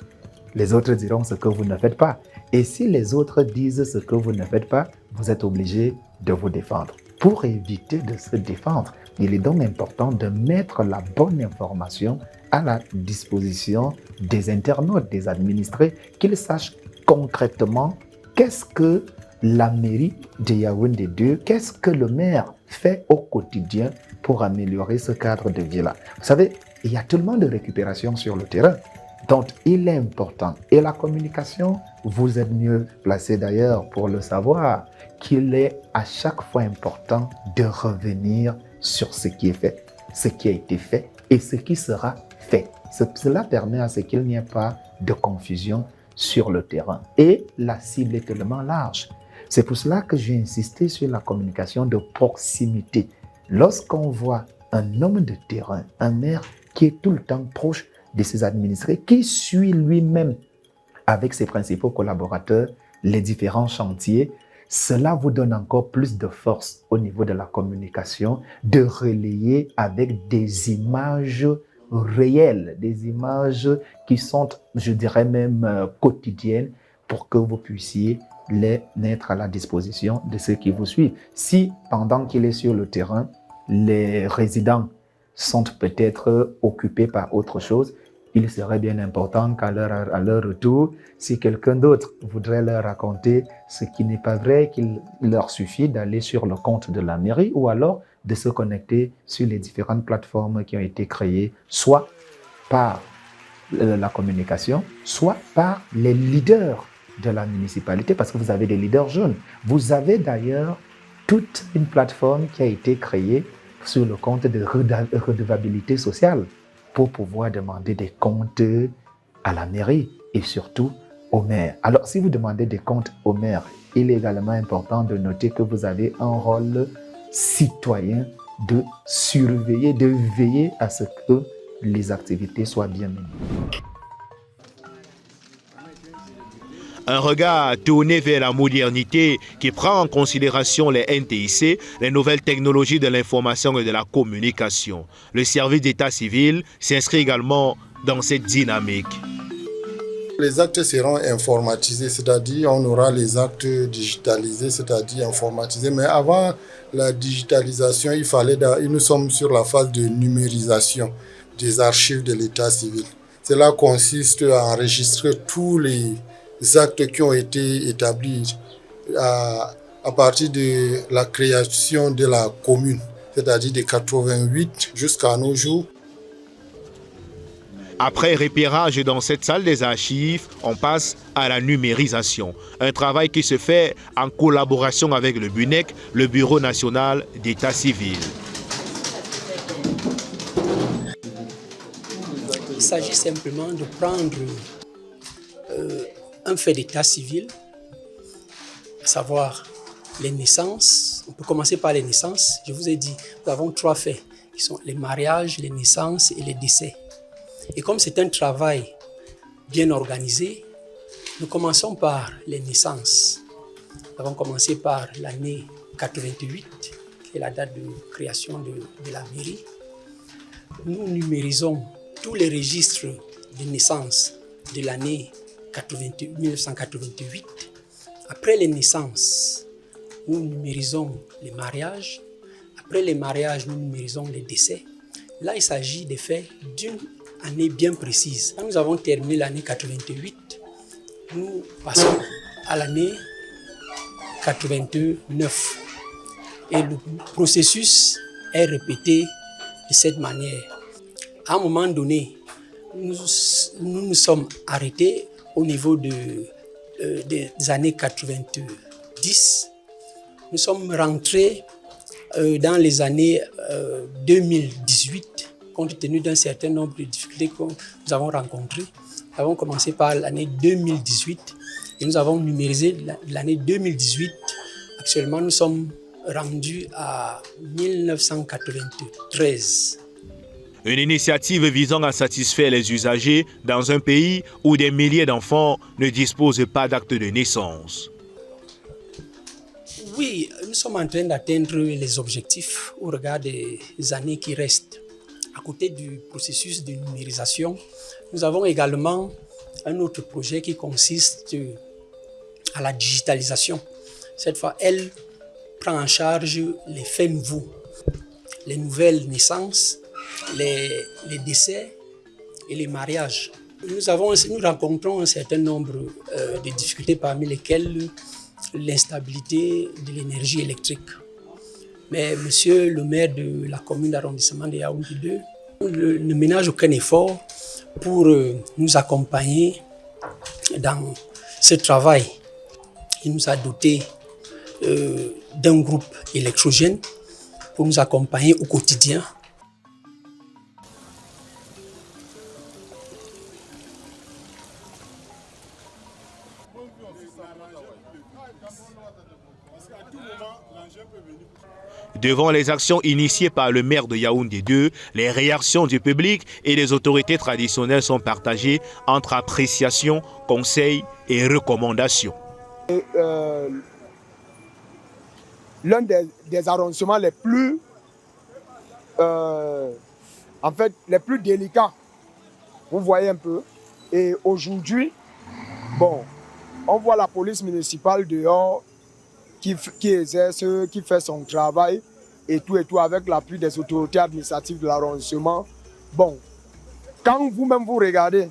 les autres diront ce que vous ne faites pas. Et si les autres disent ce que vous ne faites pas, vous êtes obligé de vous défendre. Pour éviter de se défendre, il est donc important de mettre la bonne information à la disposition des internautes, des administrés, qu'ils sachent concrètement qu'est-ce que la mairie de Yaoundé 2, qu'est-ce que le maire fait au quotidien pour améliorer ce cadre de vie-là. Vous savez, il y a tellement de récupération sur le terrain. Donc, il est important. Et la communication, vous êtes mieux placé d'ailleurs pour le savoir, qu'il est à chaque fois important de revenir sur ce qui est fait, ce qui a été fait et ce qui sera fait. Cela permet à ce qu'il n'y ait pas de confusion sur le terrain. Et la cible est tellement large. C'est pour cela que j'ai insisté sur la communication de proximité. Lorsqu'on voit un homme de terrain, un maire qui est tout le temps proche de ses administrés, qui suit lui-même avec ses principaux collaborateurs les différents chantiers, cela vous donne encore plus de force au niveau de la communication, de relayer avec des images réelles, des images qui sont, je dirais même, quotidiennes, pour que vous puissiez les mettre à la disposition de ceux qui vous suivent. Si, pendant qu'il est sur le terrain, les résidents sont peut-être occupés par autre chose, il serait bien important qu'à leur retour, si quelqu'un d'autre voudrait leur raconter ce qui n'est pas vrai, qu'il leur suffit d'aller sur le compte de la mairie ou alors de se connecter sur les différentes plateformes qui ont été créées, soit par la communication, soit par les leaders de la municipalité, parce que vous avez des leaders jeunes. Vous avez d'ailleurs toute une plateforme qui a été créée sur le compte de redevabilité sociale pour pouvoir demander des comptes à la mairie et surtout au maire. Alors, si vous demandez des comptes au maire, il est également important de noter que vous avez un rôle citoyen de surveiller, de veiller à ce que les activités soient bien menées. Un regard tourné vers la modernité qui prend en considération les NTIC, les nouvelles technologies de l'information et de la communication. Le service d'état civil s'inscrit également dans cette dynamique. Les actes seront informatisés, c'est-à-dire on aura les actes digitalisés, c'est-à-dire informatisés. Mais avant la digitalisation, nous sommes sur la phase de numérisation des archives de l'état civil. Cela consiste à enregistrer tous les actes qui ont été établis à partir de la création de la commune, c'est-à-dire de 88 jusqu'à nos jours. Après repérage dans cette salle des archives, on passe à la numérisation. Un travail qui se fait en collaboration avec le BUNEC, le Bureau national d'état civil. Il s'agit simplement de prendre un fait d'état civil, à savoir les naissances. On peut commencer par les naissances. Je vous ai dit, nous avons 3 faits, qui sont les mariages, les naissances et les décès. Et comme c'est un travail bien organisé, nous commençons par les naissances. Nous avons commencé par l'année 88, qui est la date de création de la mairie. Nous numérisons tous les registres de naissance de l'année 1988. Après les naissances, nous numérisons les mariages. Après les mariages, nous numérisons les décès. Là, il s'agit des faits d'une année bien précise. Quand nous avons terminé l'année 88, nous passons à l'année 89. Et le processus est répété de cette manière. À un moment donné, nous nous sommes arrêtés au niveau des années 90. Nous sommes rentrés dans les années 2018, compte tenu d'un certain nombre de difficultés que nous avons rencontrées. Nous avons commencé par l'année 2018. Et nous avons numérisé l'année 2018. Actuellement, nous sommes rendus à 1993. Une initiative visant à satisfaire les usagers dans un pays où des milliers d'enfants ne disposent pas d'acte de naissance. Oui, nous sommes en train d'atteindre les objectifs au regard des années qui restent. À côté du processus de numérisation, nous avons également un autre projet qui consiste à la digitalisation. Cette fois, elle prend en charge les faits nouveaux, les nouvelles naissances, les décès et les mariages. Nous rencontrons un certain nombre de difficultés, parmi lesquelles l'instabilité de l'énergie électrique. Mais monsieur le maire de la commune d'arrondissement de Yaoundé 2 ne ménage aucun effort pour nous accompagner dans ce travail. Il nous a dotés d'un groupe électrogène pour nous accompagner au quotidien. Devant les actions initiées par le maire de Yaoundé 2, les réactions du public et des autorités traditionnelles sont partagées entre appréciation, conseils et recommandations. L'un des arrondissements les plus, les plus délicats, vous voyez un peu. Et aujourd'hui, bon, on voit la police municipale dehors qui exerce, qui fait son travail et tout, avec l'appui des autorités administratives de l'arrondissement. Bon, quand vous-même vous regardez,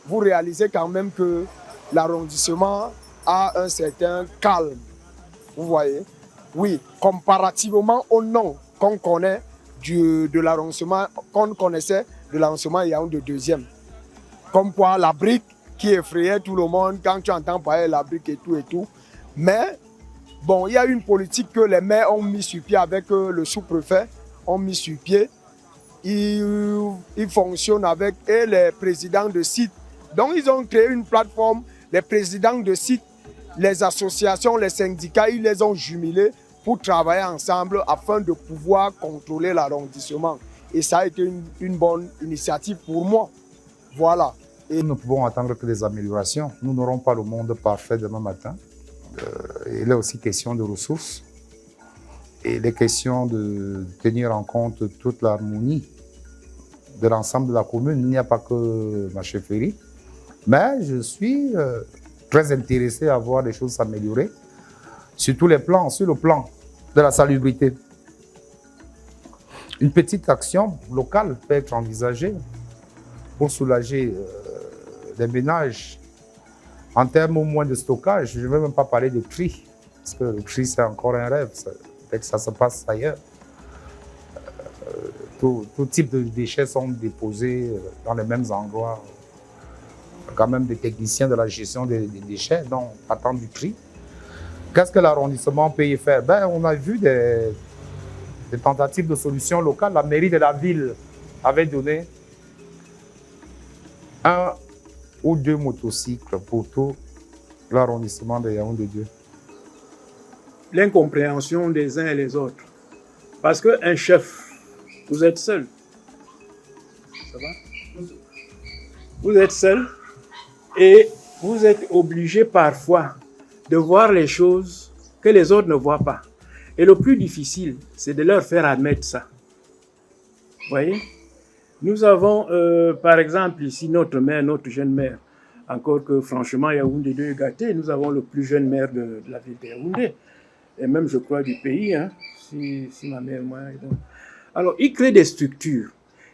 vous réalisez quand même que l'arrondissement a un certain calme. Vous voyez? Oui, comparativement au nom qu'on connaît de l'arrondissement, qu'on connaissait de l'arrondissement Yaoundé 2e. Comme quoi, la brique qui effrayait tout le monde quand tu entends parler de la brique et tout. Mais bon, il y a une politique que les maires ont mis sur pied avec le sous-préfet, ont mis sur pied. Ils fonctionnent avec les présidents de sites. Donc, ils ont créé une plateforme, les présidents de sites, les associations, les syndicats, ils les ont jumelés pour travailler ensemble afin de pouvoir contrôler l'arrondissement. Et ça a été une bonne initiative pour moi. Voilà. Et nous pouvons attendre que des améliorations. Nous n'aurons pas le monde parfait demain matin. Il est aussi question de ressources et il est question de tenir en compte toute l'harmonie de l'ensemble de la commune. Il n'y a pas que ma chefferie, mais je suis très intéressé à voir les choses s'améliorer sur tous les plans, sur le plan de la salubrité. Une petite action locale peut être envisagée pour soulager les ménages. En termes au moins de stockage, je ne vais même pas parler de tri, parce que le tri c'est encore un rêve, dès que ça se passe ailleurs. Tout type de déchets sont déposés dans les mêmes endroits. Quand même des techniciens de la gestion des déchets, donc attendre du tri. Qu'est-ce que l'arrondissement peut y faire? On a vu des tentatives de solutions locales. La mairie de la ville avait donné 1 ou 2 motocycles pour tout l'arrondissement de Yaoundé 2. L'incompréhension des uns et les autres. Parce qu'un chef, vous êtes seul. Ça va? Vous êtes seul et vous êtes obligé parfois de voir les choses que les autres ne voient pas. Et le plus difficile, c'est de leur faire admettre ça. Vous voyez? Nous avons, par exemple, ici, notre maire, notre jeune maire. Encore que, franchement, Yaoundé 2 est gâté. Nous avons le plus jeune maire de la ville de Yaoundé. Et même, je crois, du pays, hein, si ma mère, moi. Alors, il crée des structures.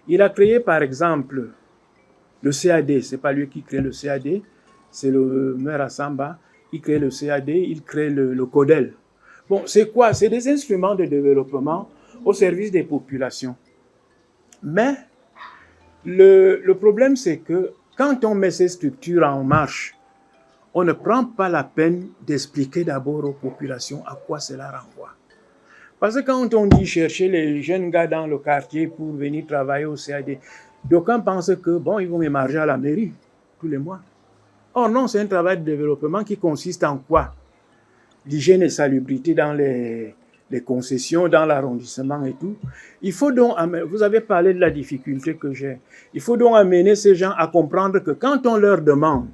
Il a créé, par exemple, le CAD. Ce n'est pas lui qui crée le CAD, c'est le maire Assamba. Il crée le CAD, il crée le CODEL. Bon, c'est quoi? C'est des instruments de développement au service des populations. Mais le problème, c'est que quand on met ces structures en marche, on ne prend pas la peine d'expliquer d'abord aux populations à quoi cela renvoie. Parce que quand on dit chercher les jeunes gars dans le quartier pour venir travailler au CAD, d'aucuns pensent que, bon, ils vont m'émarger à la mairie tous les mois. Or non, c'est un travail de développement qui consiste en quoi? L'hygiène et salubrité dans les concessions, dans l'arrondissement et tout. Il faut donc, vous avez parlé de la difficulté que j'ai, il faut donc amener ces gens à comprendre que quand on leur demande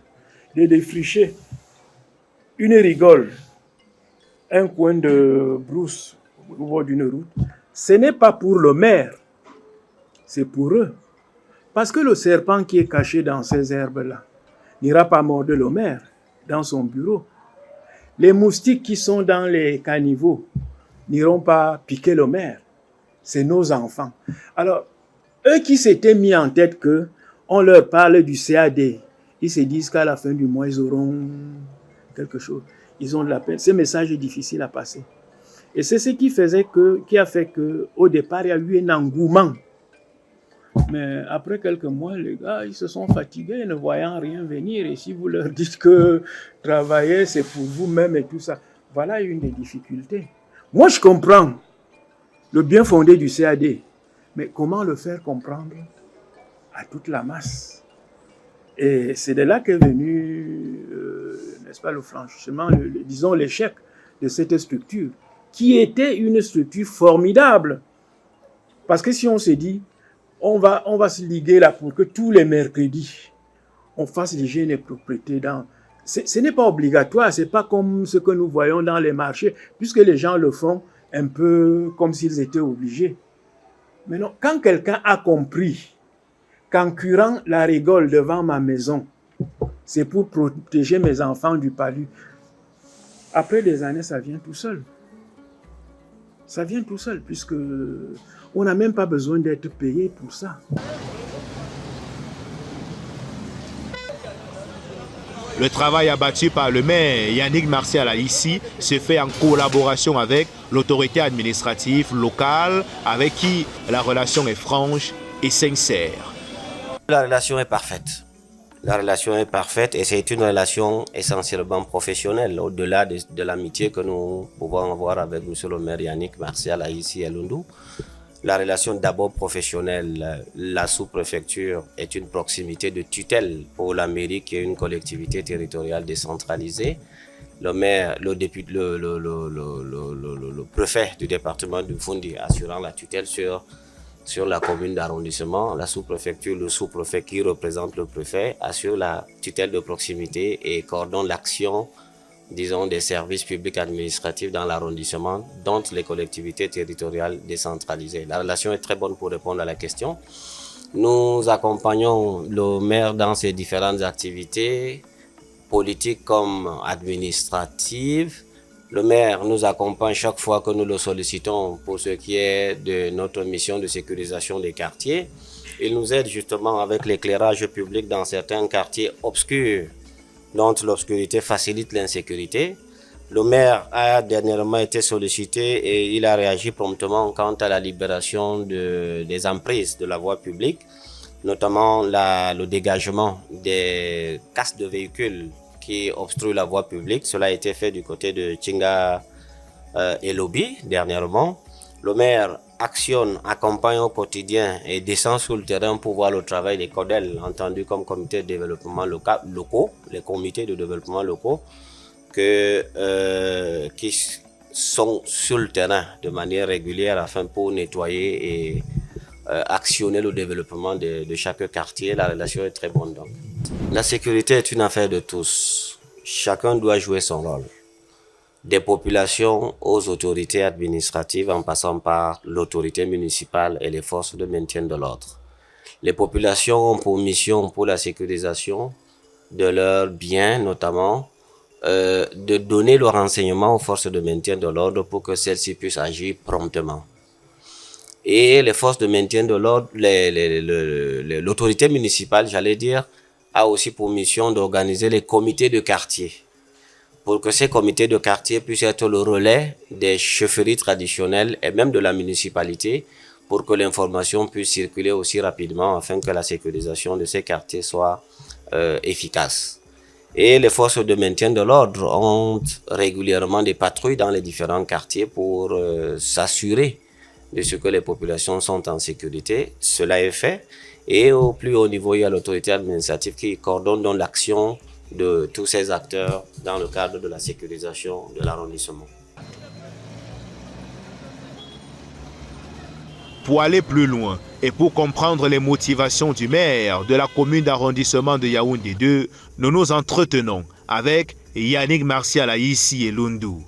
de défricher une rigole, un coin de brousse au bord d'une route, ce n'est pas pour le maire, c'est pour eux. Parce que le serpent qui est caché dans ces herbes-là n'ira pas mordre le maire dans son bureau. Les moustiques qui sont dans les caniveaux n'iront pas piquer le maire. C'est nos enfants. Alors, eux qui s'étaient mis en tête qu'on leur parle du CAD, ils se disent qu'à la fin du mois, ils auront quelque chose. Ils ont de la peine. Ce message est difficile à passer. Et c'est ce qui a fait qu'au départ, il y a eu un engouement. Mais après quelques mois, les gars, ils se sont fatigués, ne voyant rien venir. Et si vous leur dites que travailler, c'est pour vous-même et tout ça, voilà une des difficultés. Moi, je comprends le bien fondé du CAD, mais comment le faire comprendre à toute la masse? Et c'est de là qu'est venu, n'est-ce pas, le franchissement, disons l'échec de cette structure, qui était une structure formidable. Parce que si on se dit, on va se liguer là pour que tous les mercredis, on fasse l'hygiène et propreté dans... Ce n'est pas obligatoire, c'est pas comme ce que nous voyons dans les marchés, puisque les gens le font un peu comme s'ils étaient obligés. Mais non, quand quelqu'un a compris qu'en curant la rigole devant ma maison, c'est pour protéger mes enfants du palu, après des années, ça vient tout seul. Ça vient tout seul, puisque on n'a même pas besoin d'être payé pour ça. Le travail abattu par le maire Yannick Martial ici se fait en collaboration avec l'autorité administrative locale avec qui la relation est franche et sincère. La relation est parfaite. La relation est parfaite et c'est une relation essentiellement professionnelle, au-delà de l'amitié que nous pouvons avoir avec M. le maire Yannick Martial ici à Lundu. La relation d'abord professionnelle, la sous-préfecture est une proximité de tutelle pour la mairie qui est une collectivité territoriale décentralisée. Le maire, le préfet du département du Fundi assurant la tutelle sur la commune d'arrondissement, la sous-préfecture, le sous-préfet qui représente le préfet assure la tutelle de proximité et coordonne l'action, disons, des services publics administratifs dans l'arrondissement, dont les collectivités territoriales décentralisées. La relation est très bonne pour répondre à la question. Nous accompagnons le maire dans ses différentes activités, politiques comme administratives. Le maire nous accompagne chaque fois que nous le sollicitons pour ce qui est de notre mission de sécurisation des quartiers. Il nous aide justement avec l'éclairage public dans certains quartiers obscurs, dont l'obscurité facilite l'insécurité. Le maire a dernièrement été sollicité et il a réagi promptement quant à la libération des emprises de la voie publique, notamment le dégagement des casques de véhicules qui obstruent la voie publique. Cela a été fait du côté de Chinga et Lobi dernièrement. Le maire actionne, accompagne au quotidien et descend sur le terrain pour voir le travail des CODEL, entendus comme comités de développement locaux, les comités de développement locaux, qui sont sur le terrain de manière régulière afin pour nettoyer et actionner le développement de chaque quartier. La relation est très bonne donc. La sécurité est une affaire de tous. Chacun doit jouer son rôle. Des populations aux autorités administratives en passant par l'autorité municipale et les forces de maintien de l'ordre. Les populations ont pour mission, pour la sécurisation de leurs biens notamment, de donner le renseignement aux forces de maintien de l'ordre pour que celles-ci puissent agir promptement. Et les forces de maintien de l'ordre, l'autorité municipale, j'allais dire, a aussi pour mission d'organiser les comités de quartier, pour que ces comités de quartier puissent être le relais des chefferies traditionnelles et même de la municipalité, pour que l'information puisse circuler aussi rapidement afin que la sécurisation de ces quartiers soit efficace. Et les forces de maintien de l'ordre ont régulièrement des patrouilles dans les différents quartiers pour s'assurer de ce que les populations sont en sécurité. Cela est fait. Et au plus haut niveau, il y a l'autorité administrative qui coordonne donc l'action de tous ces acteurs dans le cadre de la sécurisation de l'arrondissement. Pour aller plus loin et pour comprendre les motivations du maire de la commune d'arrondissement de Yaoundé 2, nous nous entretenons avec Yannick Martial Aïssi et Lundou.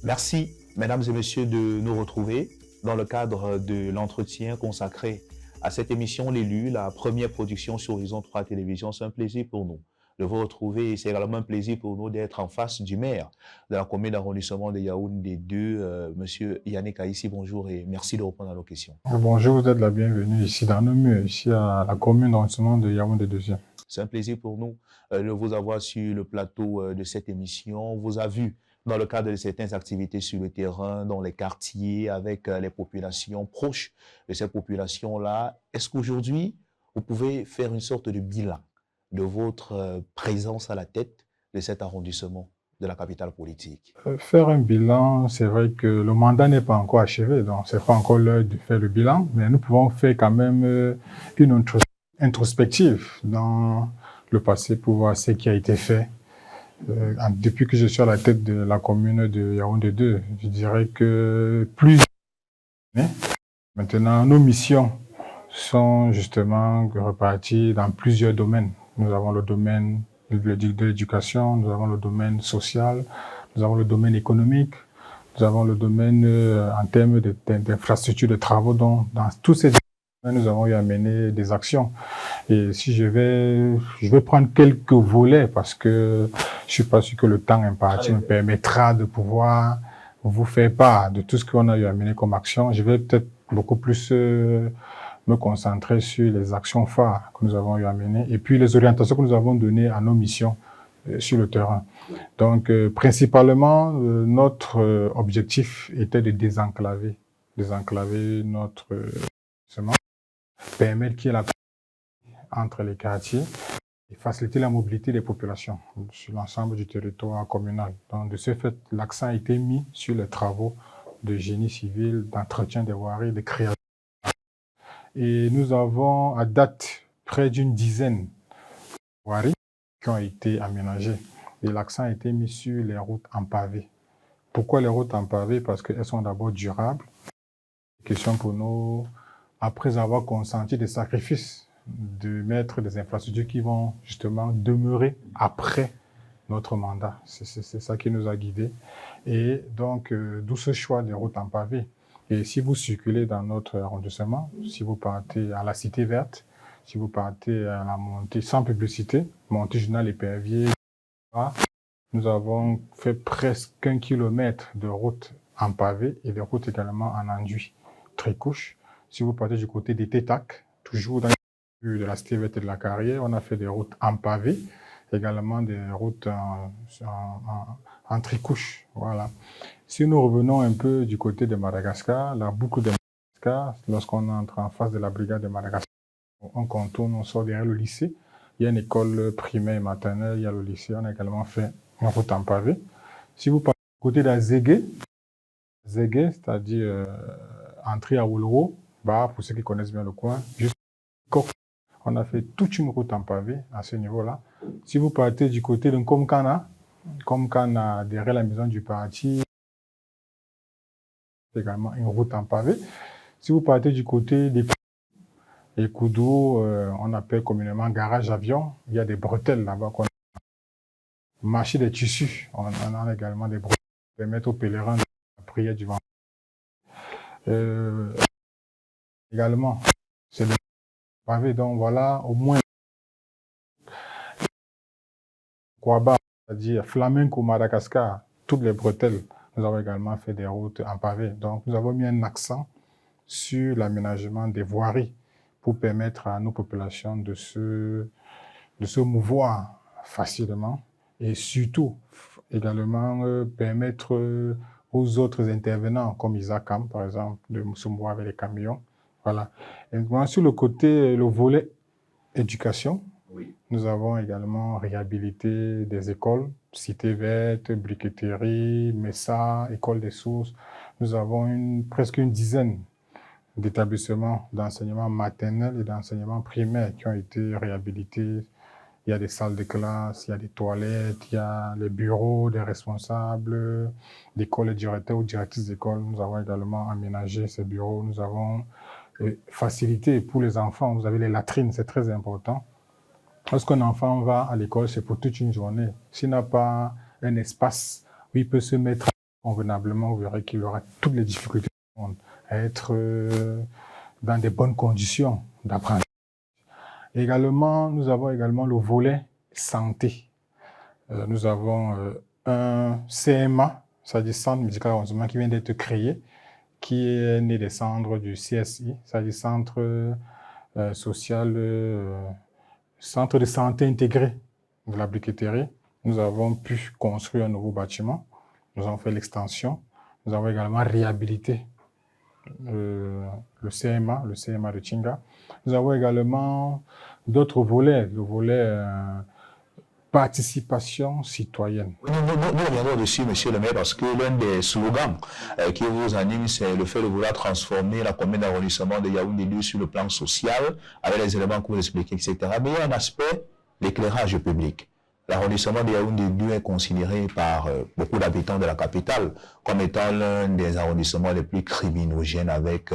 Merci, mesdames et messieurs, de nous retrouver dans le cadre de l'entretien consacré à cette émission L'Élu, la première production sur Horizon 3 Télévision. C'est un plaisir pour nous de vous retrouver et c'est également un plaisir pour nous d'être en face du maire de la commune d'arrondissement de Yaoundé 2, monsieur Yannick Aïssi. Bonjour et merci de répondre à nos questions. Bonjour, vous êtes la bienvenue ici dans nos murs, ici à la commune d'arrondissement de Yaoundé 2. C'est un plaisir pour nous de vous avoir sur le plateau de cette émission. On vous a vu dans le cadre de certaines activités sur le terrain, dans les quartiers, avec les populations proches de ces populations-là. Est-ce qu'aujourd'hui, vous pouvez faire une sorte de bilan de votre présence à la tête de cet arrondissement de la capitale politique? Faire un bilan, c'est vrai que le mandat n'est pas encore achevé, donc ce n'est pas encore l'heure de faire le bilan, mais nous pouvons faire quand même une introspective dans le passé pour voir ce qui a été fait. Depuis que je suis à la tête de la commune de Yaoundé 2, je dirais que plus maintenant, nos missions sont justement reparties dans plusieurs domaines. Nous avons le domaine de l'éducation, nous avons le domaine social, nous avons le domaine économique, nous avons le domaine en termes d'infrastructures de travaux. Donc, dans tous ces domaines, nous avons eu à mener des actions. Et si je vais prendre quelques volets parce que je suis pas sûr que le temps imparti me permettra de pouvoir vous faire part de tout ce qu'on a eu à mener comme action. Je vais peut-être beaucoup plus me concentrer sur les actions phares que nous avons eu à mener et puis les orientations que nous avons données à nos missions sur le terrain. Donc, principalement, notre objectif était de désenclaver notre permettre qu'il y ait la entre les quartiers et faciliter la mobilité des populations sur l'ensemble du territoire communal. Donc, de ce fait, l'accent a été mis sur les travaux de génie civil, d'entretien des voiries, de création. Et nous avons à date près d'une dizaine de voiries qui ont été aménagées. Et l'accent a été mis sur les routes en pavé. Pourquoi les routes en pavé? Parce qu'elles sont d'abord durables. Question pour nous, après avoir consenti des sacrifices, de mettre des infrastructures qui vont justement demeurer après notre mandat. C'est ça qui nous a guidés. Et donc, d'où ce choix des routes en pavé. Et si vous circulez dans notre arrondissement, si vous partez à la Cité Verte, si vous partez à la montée sans publicité, montée Journal Épervier, nous avons fait presque 1 kilomètre de route en pavé et des routes également en enduit tricouche. Si vous partez du côté des Tétac, toujours dans de la Cité Verte et de la Carrière, on a fait des routes en pavé, également des routes en tricouche. Voilà. Si nous revenons un peu du côté de Madagascar, la boucle de Madagascar, lorsqu'on entre en face de la brigade de Madagascar, on contourne, on sort derrière le lycée. Il y a une école primaire et maternelle, il y a le lycée, on a également fait une route en pavé. Si vous partez du côté d'Azégué, c'est-à-dire entrée à Oulro, pour ceux qui connaissent bien le coin, juste on a fait toute une route en pavé à ce niveau-là. Si vous partez du côté de Nkomkana, derrière la maison du parti, également une route en pavé. Si vous partez du côté des Koudou, on appelle communément garage avion, il y a des bretelles là-bas. Marché des tissus, on a également des bretelles qui permettent aux pèlerins de prier du vent. Également, c'est le pavé, donc voilà, au moins Kouaba, c'est-à-dire Flamenco, Madagascar, toutes les bretelles, nous avons également fait des routes en pavé. Donc, nous avons mis un accent sur l'aménagement des voiries pour permettre à nos populations de se mouvoir facilement et surtout également permettre aux autres intervenants comme Isacam, par exemple, de se mouvoir avec les camions. Voilà. Et sur le côté, le volet éducation, nous avons également réhabilité des écoles, Cité Verte, Briqueterie, Messa, École des Sources. Nous avons presque une dizaine d'établissements d'enseignement maternel et d'enseignement primaire qui ont été réhabilités Il y a des salles de classe, il y a des toilettes, il y a les bureaux des responsables d'école, directeurs ou directrices d'école. Nous avons également aménagé ces bureaux. Nous avons facilité pour les enfants. Vous avez les latrines, c'est très important. Lorsqu'un enfant va à l'école, c'est pour toute une journée. S'il n'a pas un espace où il peut se mettre convenablement, vous verrez qu'il aura toutes les difficultés du monde à être dans des bonnes conditions d'apprendre. Également, nous avons également le volet santé. Nous avons un CMA, c'est-à-dire Centre médical d'arrondissement, qui vient d'être créé, qui est né des cendres du CSI, c'est-à-dire Centre social, Centre de santé intégré de la briqueterie. Nous avons pu construire un nouveau bâtiment. Nous avons fait l'extension. Nous avons également réhabilité le CMA de Chinga. Nous avons également d'autres volets, le volet participation citoyenne. Nous reviendrons dessus, monsieur le maire, parce que l'un des slogans qui vous anime, c'est le fait de vouloir transformer la commune d'arrondissement de Yaoundé 2 sur le plan social, avec les éléments que vous expliquez, etc. Mais il y a un aspect, l'éclairage public. L'arrondissement de Yaoundé 2 est considéré par beaucoup d'habitants de la capitale comme étant l'un des arrondissements les plus criminogènes, avec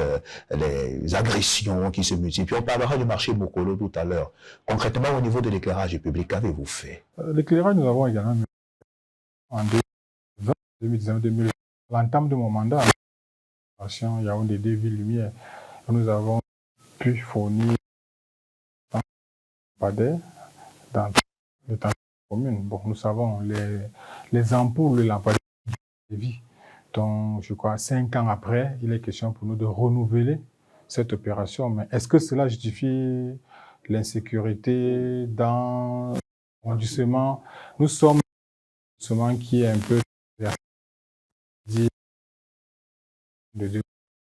les agressions qui se multiplient. On parlera du marché Mokolo tout à l'heure. Concrètement, au niveau de l'éclairage public, qu'avez-vous fait? L'éclairage, nous avons également en 2020, 2019, 2020, l'entame de mon mandat, Yaoundé 2 villes lumière, nous avons pu fournir dans les communes. Bon, nous savons les ampoules, les lampadaires de vie. Donc, je crois, 5 ans après, il est question pour nous de renouveler cette opération. Mais est-ce que cela justifie l'insécurité dans l'arrondissement? Nous sommes un arrondissement qui est un peu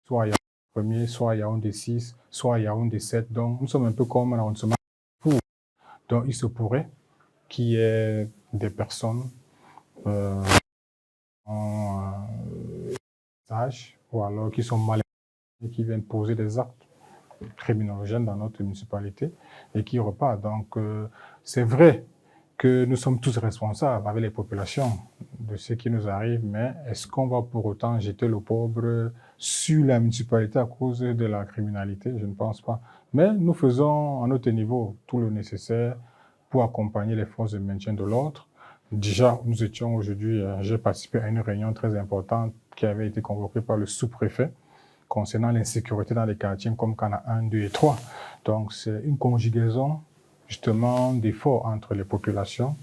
soit à Yaoundé 1er, soit à Yaoundé 6, soit à Yaoundé 7. Donc, nous sommes un peu comme un arrondissement pour. Donc, il se pourrait qu'il y ait des personnes ou alors qui sont mal et qui viennent poser des actes criminogènes dans notre municipalité et qui repartent. Donc, c'est vrai que nous sommes tous responsables avec les populations de ce qui nous arrive, mais est-ce qu'on va pour autant jeter le pauvre sur la municipalité à cause de la criminalité? Je ne pense pas. Mais nous faisons à notre niveau tout le nécessaire pour accompagner les forces de maintien de l'ordre. Déjà, nous étions aujourd'hui, j'ai participé à une réunion très importante qui avait été convoquée par le sous-préfet concernant l'insécurité dans les quartiers comme Cana 1, 2 et 3. Donc, c'est une conjugaison justement d'efforts entre les populations,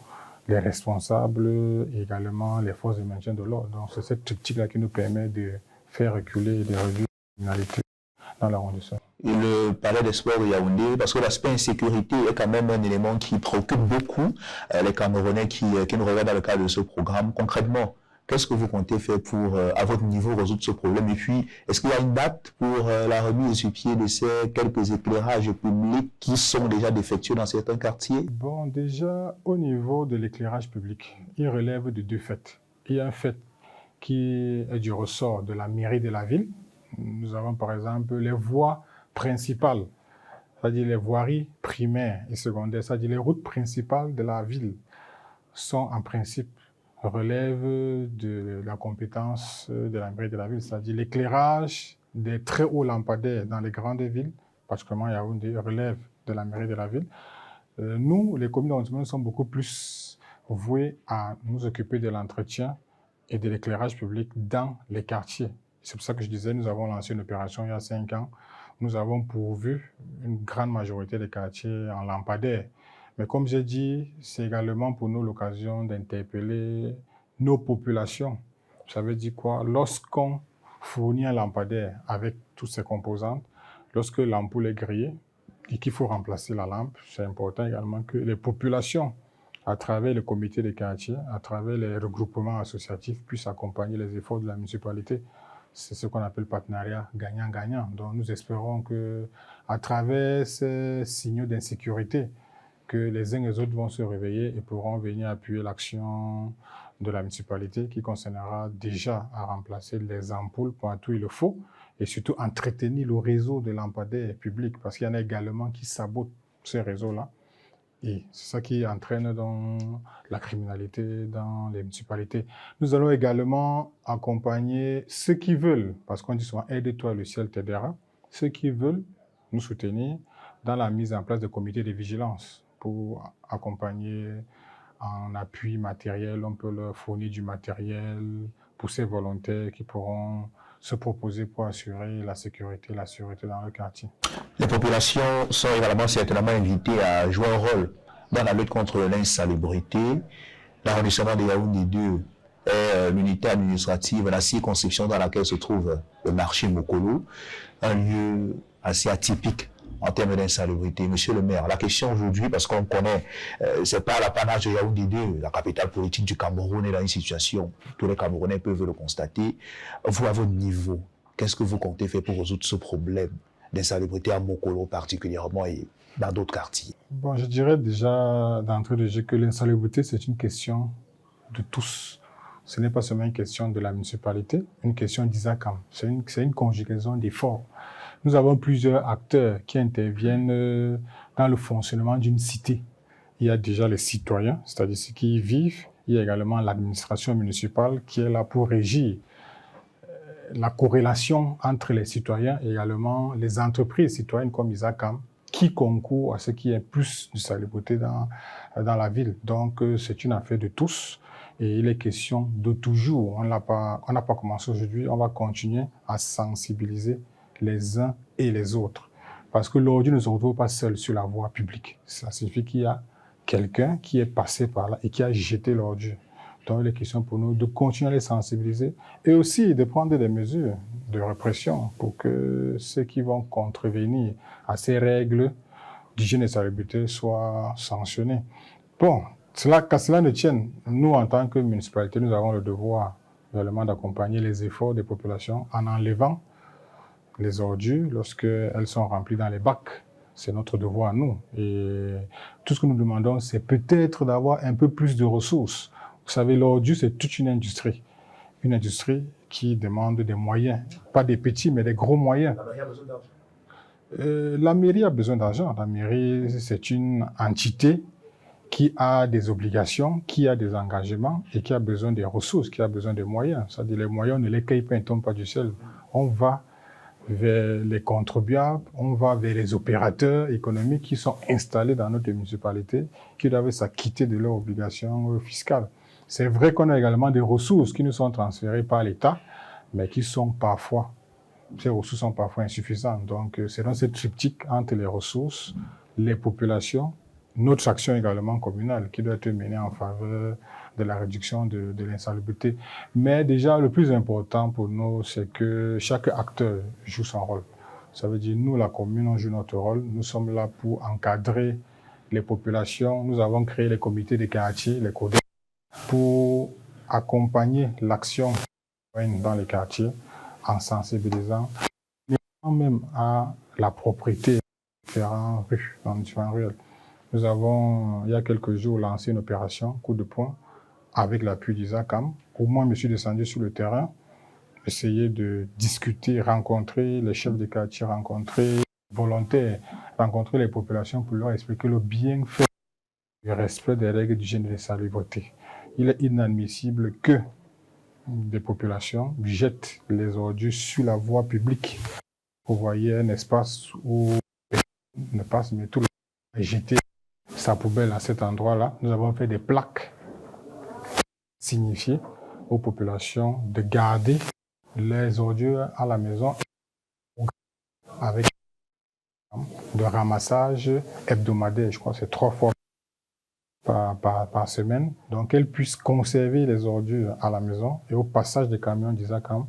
les responsables et également les forces de maintien de l'ordre. Donc, c'est cette triptyque-là qui nous permet de faire reculer et de réduire la criminalité dans l'arrondissement. Le palais des sports de Yaoundé, parce que l'aspect insécurité est quand même un élément qui préoccupe beaucoup les Camerounais qui nous regardent dans le cadre de ce programme. Concrètement, qu'est-ce que vous comptez faire pour, à votre niveau, résoudre ce problème? Et puis, est-ce qu'il y a une date pour la remise sur pied de ces quelques éclairages publics qui sont déjà défectueux dans certains quartiers? Bon, déjà, au niveau de l'éclairage public, il relève de 2 faits. Il y a un fait qui est du ressort de la mairie de la ville. Nous avons par exemple les voies principales, c'est-à-dire les voiries primaires et secondaires, c'est-à-dire les routes principales de la ville sont en principe relèvent de la compétence de la mairie de la ville, c'est-à-dire l'éclairage des très hauts lampadaires dans les grandes villes, particulièrement Yaoundé, relève de la mairie de la ville. Nous, les communes d'arrondissement, sommes beaucoup plus voués à nous occuper de l'entretien et de l'éclairage public dans les quartiers. C'est pour ça que je disais, nous avons lancé une opération il y a 5 ans. Nous avons pourvu une grande majorité des quartiers en lampadaires. Mais comme j'ai dit, c'est également pour nous l'occasion d'interpeller nos populations. Ça veut dire quoi? Lorsqu'on fournit un lampadaire avec toutes ses composantes, lorsque l'ampoule est grillée et qu'il faut remplacer la lampe, c'est important également que les populations, à travers le comité des quartiers, à travers les regroupements associatifs, puissent accompagner les efforts de la municipalité. C'est ce qu'on appelle partenariat gagnant-gagnant. Donc nous espérons que, à travers ces signaux d'insécurité, que les uns et les autres vont se réveiller et pourront venir appuyer l'action de la municipalité qui concernera déjà à remplacer les ampoules partout où il le faut et surtout entretenir le réseau de lampadaires publics parce qu'il y en a également qui sabotent ces réseaux-là. Et c'est ça qui entraîne dans la criminalité dans les municipalités. Nous allons également accompagner ceux qui veulent, parce qu'on dit souvent « aide-toi, le ciel t'aidera », ceux qui veulent nous soutenir dans la mise en place de comités de vigilance pour accompagner en appui matériel. On peut leur fournir du matériel pour ces volontaires qui pourront se proposer pour assurer la sécurité dans le quartier. Les populations sont également certainement invitées à jouer un rôle dans la lutte contre l'insalubrité. L'arrondissement de Yaoundé 2 est l'unité administrative, la circonscription dans laquelle se trouve le marché Mokolo, un lieu assez atypique en termes d'insalubrité. Monsieur le maire, la question aujourd'hui, parce qu'on connaît, c'est pas l'apanage de Yaoundé 2, la capitale politique du Cameroun est dans une situation, tous les Camerounais peuvent le constater. Vous, à votre niveau, qu'est-ce que vous comptez faire pour résoudre ce problème d'insalubrité à Mokolo particulièrement et dans d'autres quartiers? Bon, je dirais déjà d'entrée de jeu que l'insalubrité, c'est une question de tous. Ce n'est pas seulement une question de la municipalité, une question d'ISACAM. C'est une conjugaison d'efforts. Nous avons plusieurs acteurs qui interviennent dans le fonctionnement d'une cité. Il y a déjà les citoyens, c'est-à-dire ceux qui y vivent. Il y a également l'administration municipale qui est là pour régir la corrélation entre les citoyens et également les entreprises citoyennes comme ISACAM qui concourent à ce qui est plus de salubrité dans la ville. Donc, c'est une affaire de tous et il est question de toujours. On n'a pas commencé aujourd'hui, on va continuer à sensibiliser les uns et les autres. Parce que l'ordure ne se retrouve pas seul sur la voie publique. Ça signifie qu'il y a quelqu'un qui est passé par là et qui a jeté l'ordure. Donc, il est question pour nous de continuer à les sensibiliser et aussi de prendre des mesures de répression pour que ceux qui vont contrevenir à ces règles d'hygiène et de salubrité soient sanctionnés. Bon, qu'à cela ne tienne, nous, en tant que municipalité, nous avons le devoir également d'accompagner les efforts des populations en enlevant les ordures lorsqu'elles sont remplies dans les bacs. C'est notre devoir à nous. Et tout ce que nous demandons, c'est peut-être d'avoir un peu plus de ressources. Vous savez, l'ordure, c'est toute une industrie. Une industrie qui demande des moyens. Pas des petits, mais des gros moyens. La mairie a besoin d'argent. La mairie, c'est une entité qui a des obligations, qui a des engagements et qui a besoin des ressources, qui a besoin des moyens. C'est-à-dire les moyens, on ne les cueille pas, ils ne tombent pas du ciel. On va vers les contribuables, on va vers les opérateurs économiques qui sont installés dans notre municipalité, qui doivent s'acquitter de leurs obligations fiscales. C'est vrai qu'on a également des ressources qui nous sont transférées par l'État, mais qui sont parfois, ces ressources sont parfois insuffisantes. Donc, c'est dans cette triptyque entre les ressources, les populations, notre action également communale qui doit être menée en faveur de la réduction de l'insalubrité. Mais déjà, le plus important pour nous, c'est que chaque acteur joue son rôle. Ça veut dire, nous, la commune, on joue notre rôle. Nous sommes là pour encadrer les populations. Nous avons créé les comités de quartier, les CODER, pour accompagner l'action dans les quartiers en sensibilisant même à la propriété dans différentes rues. Nous avons, il y a quelques jours, lancé une opération coup de poing avec l'appui d'ISACAM. Au moins, je suis descendu sur le terrain, essayer de discuter, rencontrer les chefs de quartier, rencontrer les volontaires, rencontrer les populations pour leur expliquer le bienfait du respect des règles d'hygiène et de salubrité. Il est inadmissible que des populations jettent les ordures sur la voie publique. Vous voyez un espace où ne passe, mais tout le monde a jeté sa poubelle à cet endroit-là. Nous avons fait des plaques signifiées aux populations de garder les ordures à la maison avec de ramassage hebdomadaire. Je crois que c'est 3 fois par semaine. Donc, qu'elles puissent conserver les ordures à la maison et au passage des camions d'ISACAM,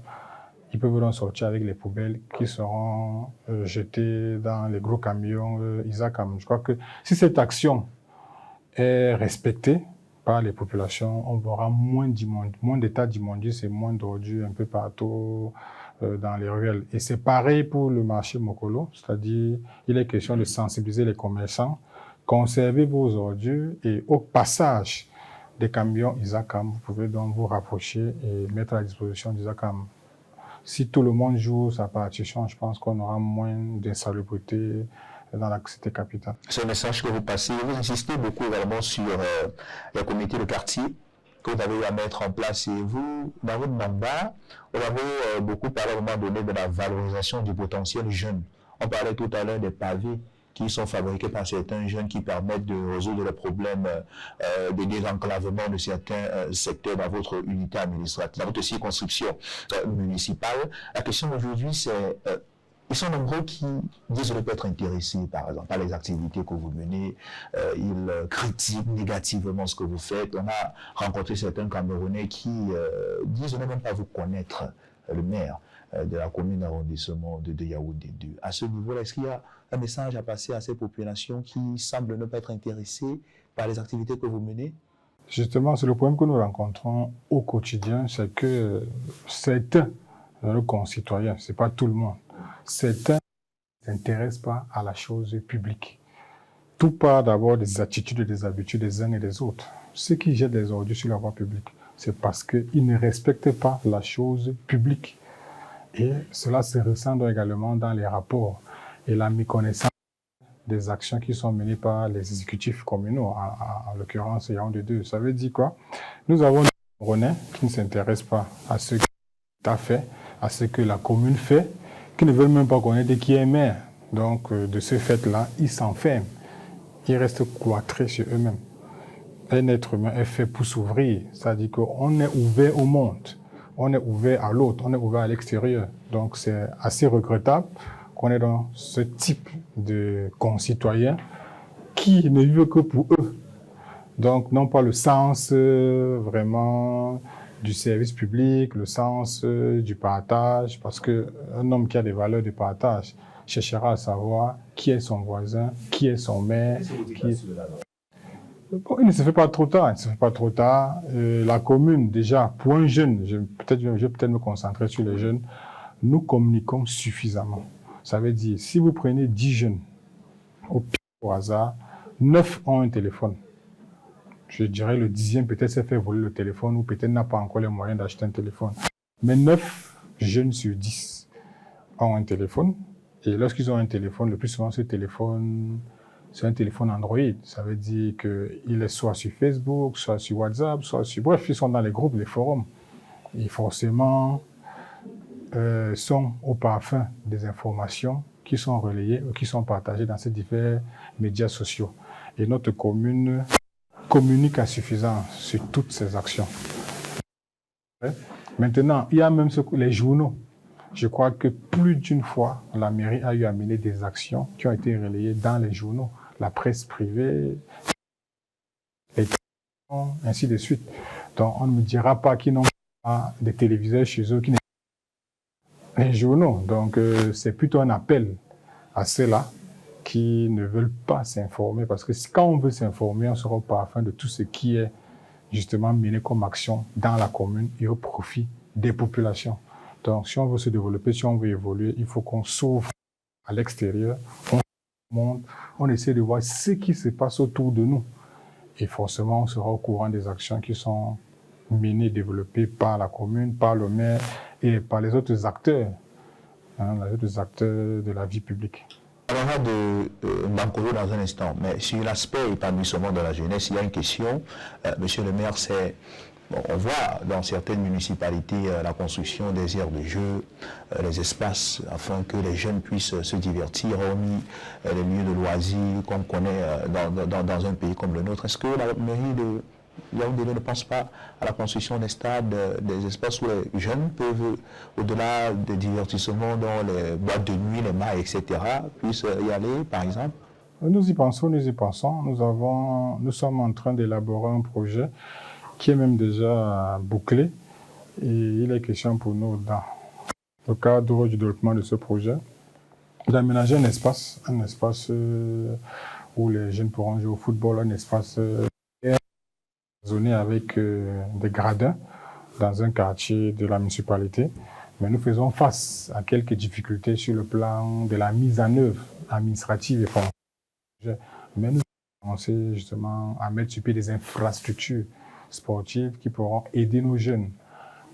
ils peuvent donc sortir avec les poubelles qui seront jetées dans les gros camions ISACAM. Je crois que si cette action est respectée par les populations, on verra moins d'états d'immondices et moins d'ordures un peu partout dans les ruelles. Et c'est pareil pour le marché Mokolo, c'est-à-dire il est question de sensibiliser les commerçants, conservez vos ordures et au passage des camions ISACAM, vous pouvez donc vous rapprocher et mettre à la disposition d'ISACAM. Si tout le monde joue sa partition, je pense qu'on aura moins d'insalubrité dans la cité capitale. C'est un message que vous passez. Vous insistez beaucoup également sur les comités de quartier que vous avez eu à mettre en place. Et vous, dans votre mandat, vous avez beaucoup parlé à un moment donné de la valorisation du potentiel jeune. On parlait tout à l'heure des pavés qui sont fabriqués par certains jeunes qui permettent de résoudre les problèmes de désenclavement de certains secteurs dans votre unité administrative, dans votre circonscription municipale. La question aujourd'hui, c'est ils sont nombreux qui disent ne pas être intéressés, par exemple, par les activités que vous menez. Ils critiquent négativement ce que vous faites. On a rencontré certains Camerounais qui disent ne même pas vous connaître, le maire de la commune d'arrondissement de Yaoundé 2. À ce niveau-là, est-ce qu'il y a un message à passer à ces populations qui semblent ne pas être intéressées par les activités que vous menez? Justement, c'est le problème que nous rencontrons au quotidien, c'est que certains de nos concitoyens, ce n'est pas tout le monde, certains ne s'intéressent pas à la chose publique. Tout part d'abord des attitudes et des habitudes des uns et des autres. Ceux qui jettent des ordures sur la voie publique, c'est parce qu'ils ne respectent pas la chose publique. Et cela se ressent également dans les rapports et la méconnaissance des actions qui sont menées par les exécutifs communaux, en l'occurrence Yaoundé 2. Ça veut dire quoi? Nous avons des Camerounais qui ne s'intéressent pas à ce que l'État fait, à ce que la commune fait, qui ne veulent même pas connaître qui est maire. Donc, de ce fait-là, ils s'enferment. Ils restent cloîtrés sur eux-mêmes. Un être humain est fait pour s'ouvrir. C'est-à-dire qu'on est ouvert au monde. On est ouvert à l'autre. On est ouvert à l'extérieur. Donc, c'est assez regrettable qu'on est dans ce type de concitoyens qui ne vivent que pour eux. Donc, non pas le sens vraiment du service public, le sens du partage, parce qu'un homme qui a des valeurs de partage cherchera à savoir qui est son voisin, qui est son maire. Bon, il ne se fait pas trop tard, la commune, déjà, pour un jeune, je vais peut-être me concentrer sur les jeunes, nous communiquons suffisamment. Ça veut dire, si vous prenez 10 jeunes, au hasard, 9 ont un téléphone. Je dirais le 10e peut-être s'est fait voler le téléphone ou peut-être n'a pas encore les moyens d'acheter un téléphone. Mais 9 jeunes sur 10 ont un téléphone. Et lorsqu'ils ont un téléphone, le plus souvent ce téléphone, c'est un téléphone Android. Ça veut dire qu'il est soit sur Facebook, soit sur WhatsApp, soit sur... Bref, ils sont dans les groupes, les forums. Et forcément, sont au parfum des informations qui sont relayées ou qui sont partagées dans ces divers médias sociaux. Et notre commune communique à suffisance sur toutes ces actions. Maintenant, il y a même les journaux. Je crois que plus d'une fois, la mairie a eu à mener des actions qui ont été relayées dans les journaux, la presse privée, les ainsi de suite. Donc, on ne me dira pas qu'ils n'ont pas des téléviseurs chez eux, qui n'ont pas les journaux. Donc, c'est plutôt un appel à ceux-là qui ne veulent pas s'informer. Parce que quand on veut s'informer, on sera au parfum de tout ce qui est justement mené comme action dans la commune et au profit des populations. Donc, si on veut se développer, si on veut évoluer, il faut qu'on s'ouvre à l'extérieur, on essaie de voir ce qui se passe autour de nous. Et forcément, on sera au courant des actions qui sont menées, développées par la commune, par le maire et par les autres acteurs, les autres acteurs de la vie publique. On va de Bankolo dans un instant, mais sur l'aspect épanouissement de la jeunesse, il y a une question. Monsieur le maire, c'est... Bon, on voit dans certaines municipalités la construction des aires de jeu, les espaces afin que les jeunes puissent se divertir, hormis les lieux de loisirs qu'on connaît dans un pays comme le nôtre. Est-ce que la mairie de Yaoundé ne pense pas à la construction des stades, des espaces où les jeunes peuvent, au-delà des divertissements dans les boîtes de nuit, les mailles, etc., puissent y aller, par exemple? Nous y pensons. Nous sommes en train d'élaborer un projet qui est même déjà bouclé. Et il est question pour nous, dans le cadre du développement de ce projet, d'aménager un espace où les jeunes pourront jouer au football, un espace zoné avec des gradins dans un quartier de la municipalité. Mais nous faisons face à quelques difficultés sur le plan de la mise en œuvre administrative et formelle. Mais nous avons commencé justement à mettre sur pied des infrastructures sportives qui pourront aider nos jeunes,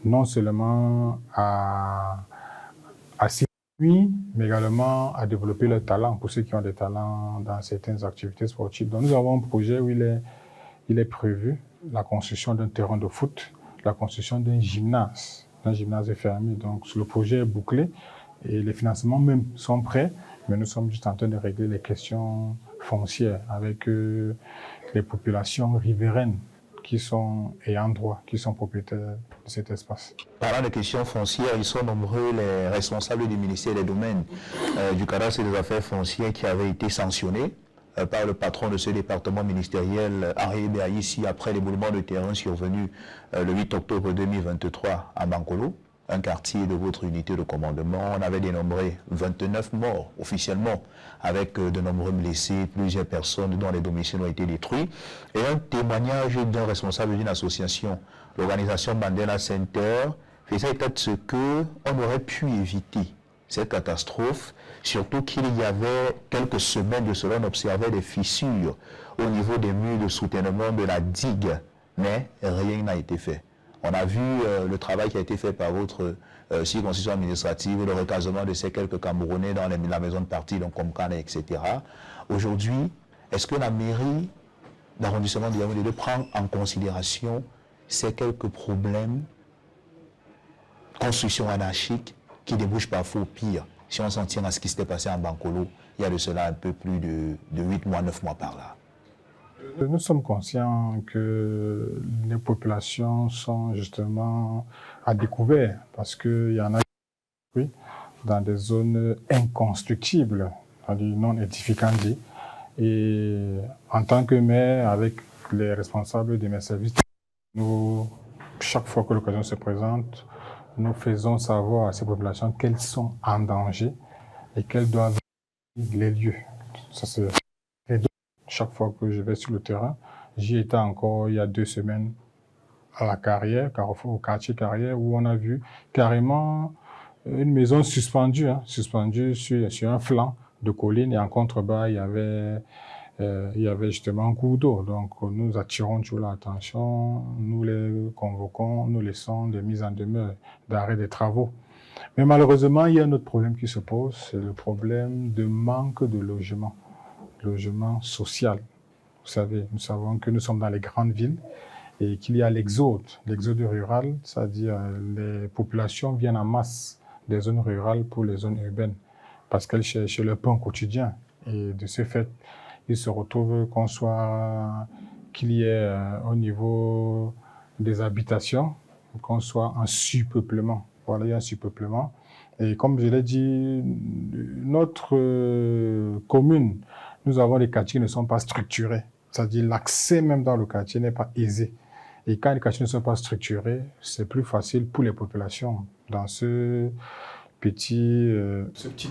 non seulement à Oui, mais également à développer leur talent pour ceux qui ont des talents dans certaines activités sportives. Donc nous avons un projet où il est prévu la construction d'un terrain de foot, la construction d'un gymnase fermé. Donc le projet est bouclé et les financements même sont prêts, mais nous sommes juste en train de régler les questions foncières avec les populations riveraines qui sont ayant droit, qui sont propriétaires de cet espace. Parlant de questions foncières, ils sont nombreux les responsables du ministère des Domaines, du cadastre et des affaires foncières qui avaient été sanctionnés par le patron de ce département ministériel, Henri Béaïssi, après l'éboulement de terrain survenu le 8 octobre 2023 à Bankolo, un quartier de votre unité de commandement. On avait dénombré 29 morts officiellement, avec de nombreux blessés, plusieurs personnes dont les domiciles ont été détruits. Et un témoignage d'un responsable d'une association, l'organisation Mandela Center, faisait état de ce qu'on aurait pu éviter cette catastrophe, surtout qu'il y avait quelques semaines de cela, on observait des fissures au niveau des murs de soutènement de la digue, mais rien n'a été fait. On a vu le travail qui a été fait par votre circonscription administrative, le recasement de ces quelques Camerounais dans la maison de parti, donc comme Kane, etc. Aujourd'hui, est-ce que la mairie d'arrondissement de Yaoundé prend en considération ces quelques problèmes, construction anarchique, qui débouchent parfois au pire, si on s'en tient à ce qui s'était passé en Bankolo, il y a de cela un peu plus de 8 mois, 9 mois par là? Nous sommes conscients que les populations sont justement à découvert parce qu'il y en a dans des zones inconstructibles, c'est-à-dire non édificantes. Et en tant que maire, avec les responsables de mes services, nous, chaque fois que l'occasion se présente, nous faisons savoir à ces populations qu'elles sont en danger et qu'elles doivent les lieux. Ça, c'est chaque fois que je vais sur le terrain. J'y étais encore il y a 2 semaines à la Carrière, au quartier Carrière, où on a vu carrément une maison suspendue, suspendue sur un flanc de colline, et en contrebas, il y avait justement un cours d'eau. Donc nous attirons toujours l'attention, nous les convoquons, nous laissons des mises en demeure d'arrêt des travaux. Mais malheureusement, il y a un autre problème qui se pose, c'est le problème de manque de logement social. Vous savez, nous savons que nous sommes dans les grandes villes et qu'il y a l'exode rural, c'est-à-dire les populations viennent en masse des zones rurales pour les zones urbaines parce qu'elles cherchent leur pain quotidien. Et de ce fait, ils se retrouvent qu'il y ait au niveau des habitations, qu'on soit en surpeuplement. Voilà, il y a un surpeuplement. Et comme je l'ai dit, notre commune, nous avons des quartiers qui ne sont pas structurés. C'est-à-dire l'accès même dans le quartier n'est pas aisé. Et quand les quartiers ne sont pas structurés, c'est plus facile pour les populations dans ce petit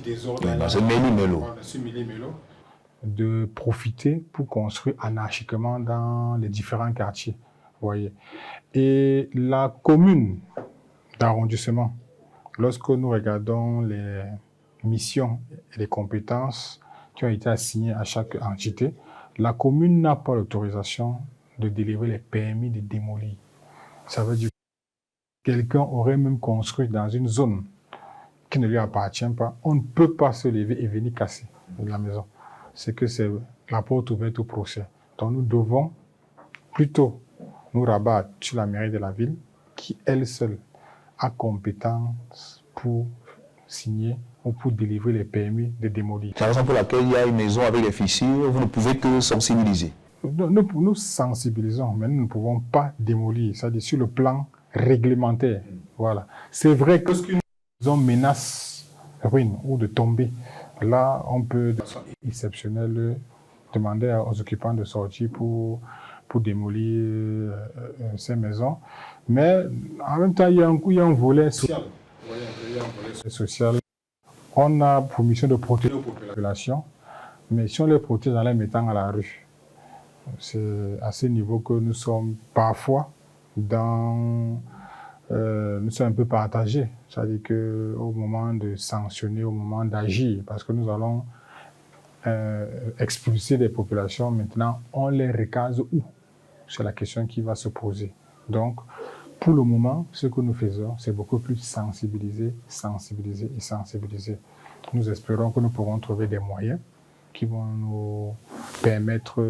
désordre, dans ce méli-mélo, de profiter pour construire anarchiquement dans les différents quartiers. Vous voyez. Et la commune d'arrondissement, lorsque nous regardons les missions et les compétences qui ont été assignées à chaque entité, la commune n'a pas l'autorisation de délivrer les permis de démolir. Ça veut dire que quelqu'un aurait même construit dans une zone qui ne lui appartient pas. On ne peut pas se lever et venir casser la maison. C'est que c'est la porte ouverte au procès. Donc nous devons plutôt nous rabattre sur la mairie de la ville qui, elle seule, a compétence pour signer ou pour délivrer les permis de démolir. C'est la raison pour laquelle il y a une maison avec des fissures, vous ne pouvez que sensibiliser. Nous sensibilisons, mais nous ne pouvons pas démolir, c'est-à-dire sur le plan réglementaire. Voilà. C'est vrai que lorsqu'une maison menace ruine ou de tomber, là, on peut, de façon exceptionnelle, demander aux occupants de sortir pour démolir ces maisons. Mais en même temps, il y a un volet social. On a pour mission de protéger les populations, mais si on les protège en les mettant à la rue, c'est à ce niveau que nous sommes parfois nous sommes un peu partagés. C'est-à-dire qu'au moment de sanctionner, au moment d'agir, parce que nous allons expulser des populations, maintenant, on les recase où? C'est la question qui va se poser. Donc, Pour le moment, ce que nous faisons, c'est beaucoup plus sensibiliser, sensibiliser et sensibiliser. Nous espérons que nous pourrons trouver des moyens qui vont nous permettre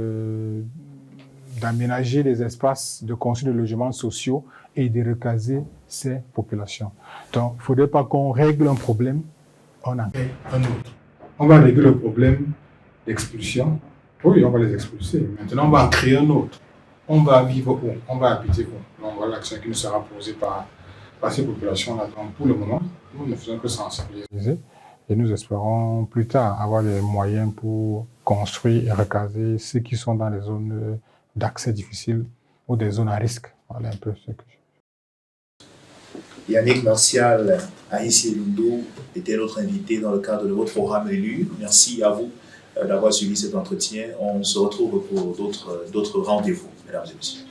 d'aménager les espaces de construire des logements sociaux et de recaser ces populations. Donc, il ne faudrait pas qu'on règle un problème, on en crée un autre. On va régler le problème d'expulsion. Oui, on va les expulser. Maintenant, on va en créer un autre. On va vivre où? On va habiter où? Donc, voilà l'action qui nous sera posée par ces populations-là. Donc, pour le moment, nous ne faisons que sensibiliser. Et nous espérons plus tard avoir les moyens pour construire et recaser ceux qui sont dans les zones d'accès difficiles ou des zones à risque. Voilà un peu ce que Yannick Martial, Aïssi Lundo était notre invité dans le cadre de votre programme élu. Merci à vous d'avoir suivi cet entretien. On se retrouve pour d'autres rendez-vous, mesdames et messieurs.